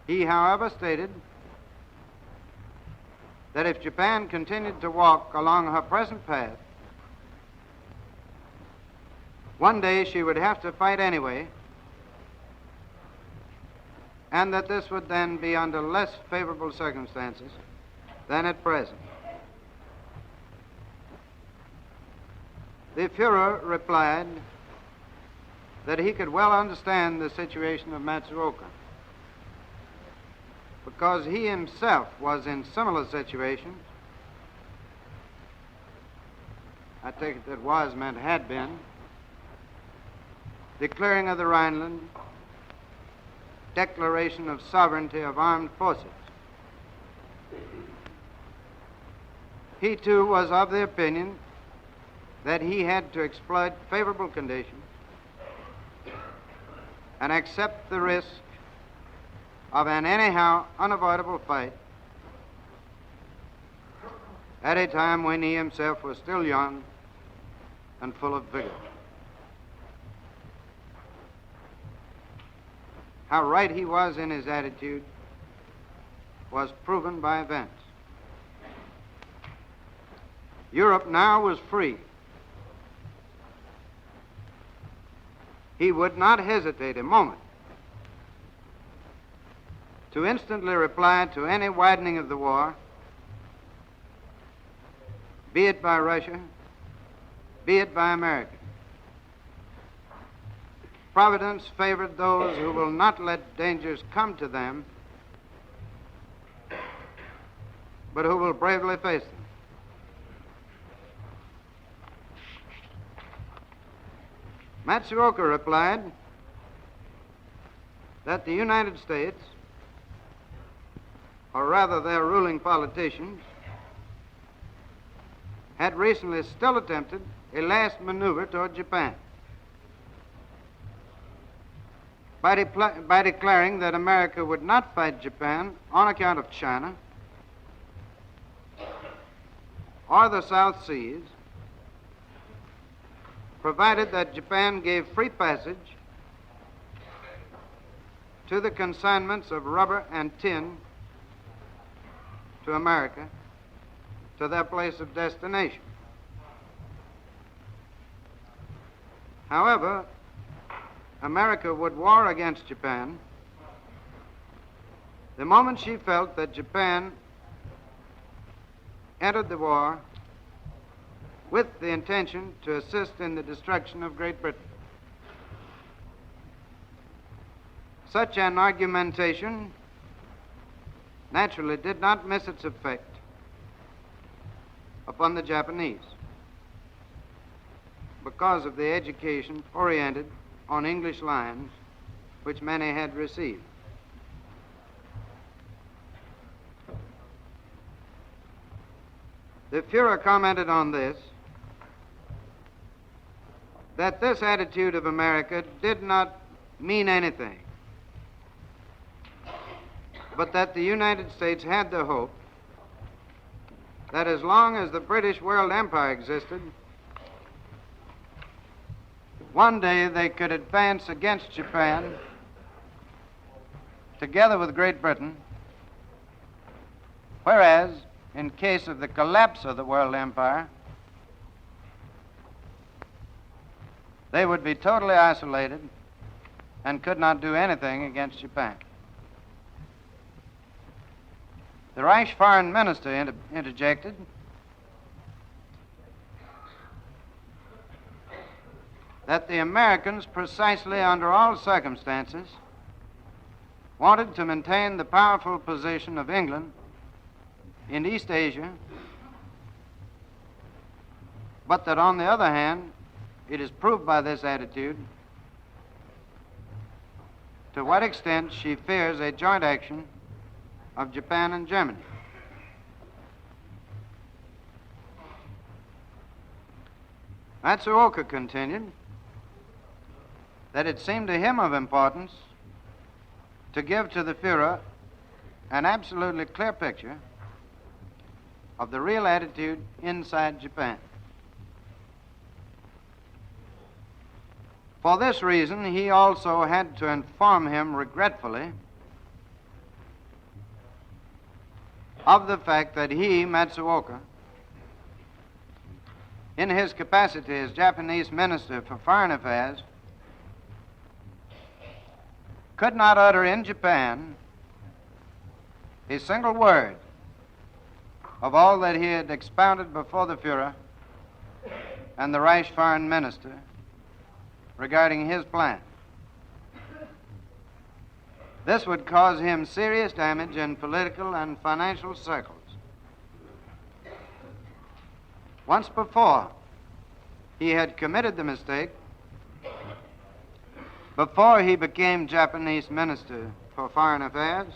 He, however, stated that if Japan continued to walk along her present path, one day she would have to fight anyway, and that this would then be under less favorable circumstances than at present. The Fuhrer replied that he could well understand the situation of Matsuoka, because he himself was in similar situations. I take it that was meant had been. The clearing of the Rhineland, declaration of sovereignty of armed forces. He too was of the opinion that he had to exploit favorable conditions and accept the risk of an anyhow unavoidable fight at a time when he himself was still young and full of vigor. How right he was in his attitude was proven by events. Europe now was free. He would not hesitate a moment to instantly reply to any widening of the war, be it by Russia, be it by America. Providence favored those who will not let dangers come to them, but who will bravely face them. Matsuoka replied that the United States, or rather their ruling politicians, had recently still attempted a last maneuver toward Japan by declaring that America would not fight Japan on account of China or the South Seas, provided that Japan gave free passage to the consignments of rubber and tin to America to their place of destination. However, America would war against Japan the moment she felt that Japan entered the war with the intention to assist in the destruction of Great Britain. Such an argumentation naturally did not miss its effect upon the Japanese because of the education oriented on English lines which many had received. The Fuhrer commented on this, that this attitude of America did not mean anything, but that the United States had the hope that as long as the British World Empire existed, one day they could advance against Japan together with Great Britain, whereas in case of the collapse of the World Empire, they would be totally isolated and could not do anything against Japan. The Reich foreign minister interjected that the Americans, precisely under all circumstances, wanted to maintain the powerful position of England in East Asia but that on the other hand, it is proved by this attitude to what extent she fears a joint action of Japan and Germany. Matsuoka continued that it seemed to him of importance to give to the Führer an absolutely clear picture of the real attitude inside Japan. For this reason, he also had to inform him regretfully of the fact that he, Matsuoka, in his capacity as Japanese Minister for Foreign Affairs, could not utter in Japan a single word of all that he had expounded before the Führer and the Reich Foreign Minister regarding his plan. This would cause him serious damage in political and financial circles. Once before, he had committed the mistake, before he became Japanese Minister for Foreign Affairs,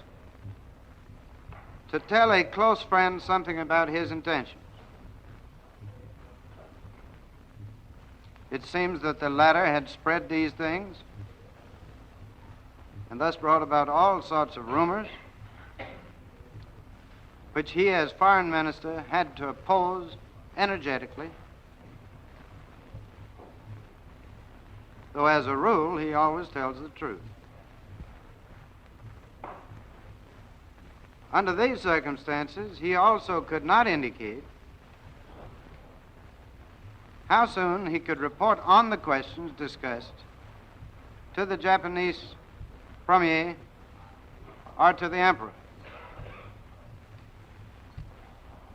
to tell a close friend something about his intentions. It seems that the latter had spread these things and thus brought about all sorts of rumors which he, as Foreign Minister, had to oppose energetically, though as a rule he always tells the truth. Under these circumstances, he also could not indicate how soon he could report on the questions discussed to the Japanese Premier or to the Emperor.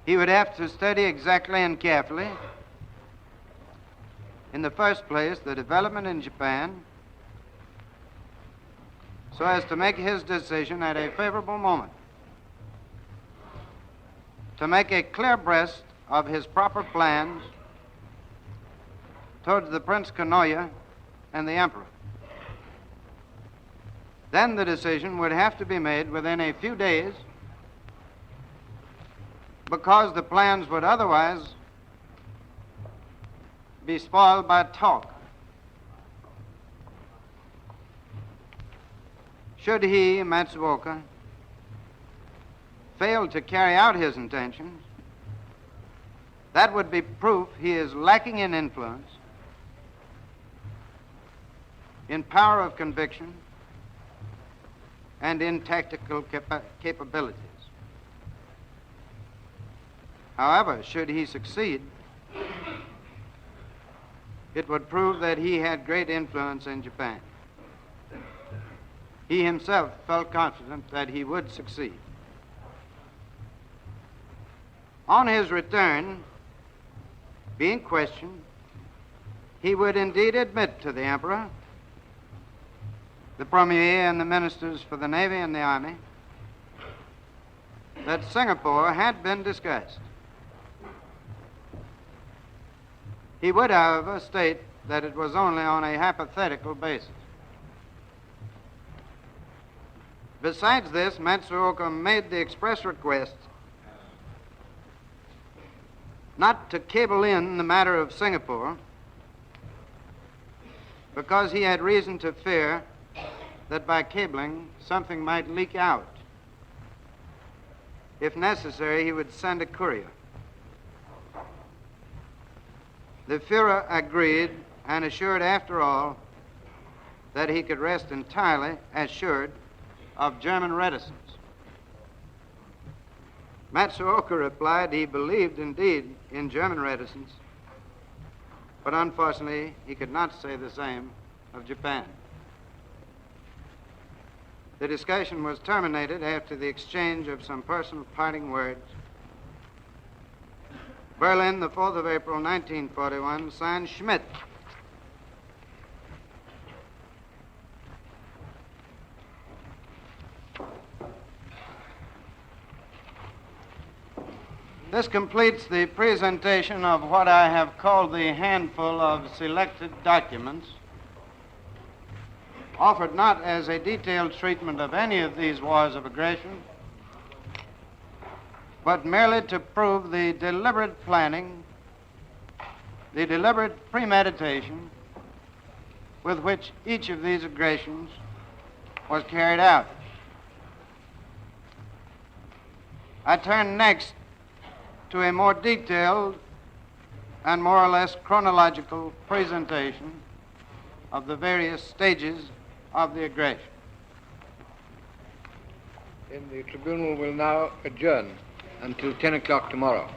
He would have to study exactly and carefully, in the first place, the development in Japan, so as to make his decision at a favorable moment, to make a clear breast of his proper plans towards the Prince Kanoya and the Emperor. Then the decision would have to be made within a few days, because the plans would otherwise be spoiled by talk. Should he, Matsuoka, fail to carry out his intentions, that would be proof he is lacking in influence, in power of conviction, and in tactical capabilities. However, should he succeed, it would prove that he had great influence in Japan. He himself felt confident that he would succeed. On his return, being questioned, he would indeed admit to the Emperor, the Premier, and the ministers for the Navy and the Army that Singapore had been discussed. He would, however, state that it was only on a hypothetical basis. Besides this, Matsuoka made the express request not to cable in the matter of Singapore, because he had reason to fear that by cabling something might leak out. If necessary, he would send a courier. The Führer agreed and assured, after all, that he could rest entirely assured of German reticence. Matsuoka replied he believed indeed in German reticence, but unfortunately he could not say the same of Japan. The discussion was terminated after the exchange of some personal parting words. Berlin, the 4th of April, 1941, signed Schmidt. This completes the presentation of what I have called the handful of selected documents, offered not as a detailed treatment of any of these wars of aggression, but merely to prove the deliberate planning, the deliberate premeditation with which each of these aggressions was carried out. I turn next to a more detailed and more or less chronological presentation of the various stages of the aggression. Then the tribunal will now adjourn until 10 o'clock tomorrow.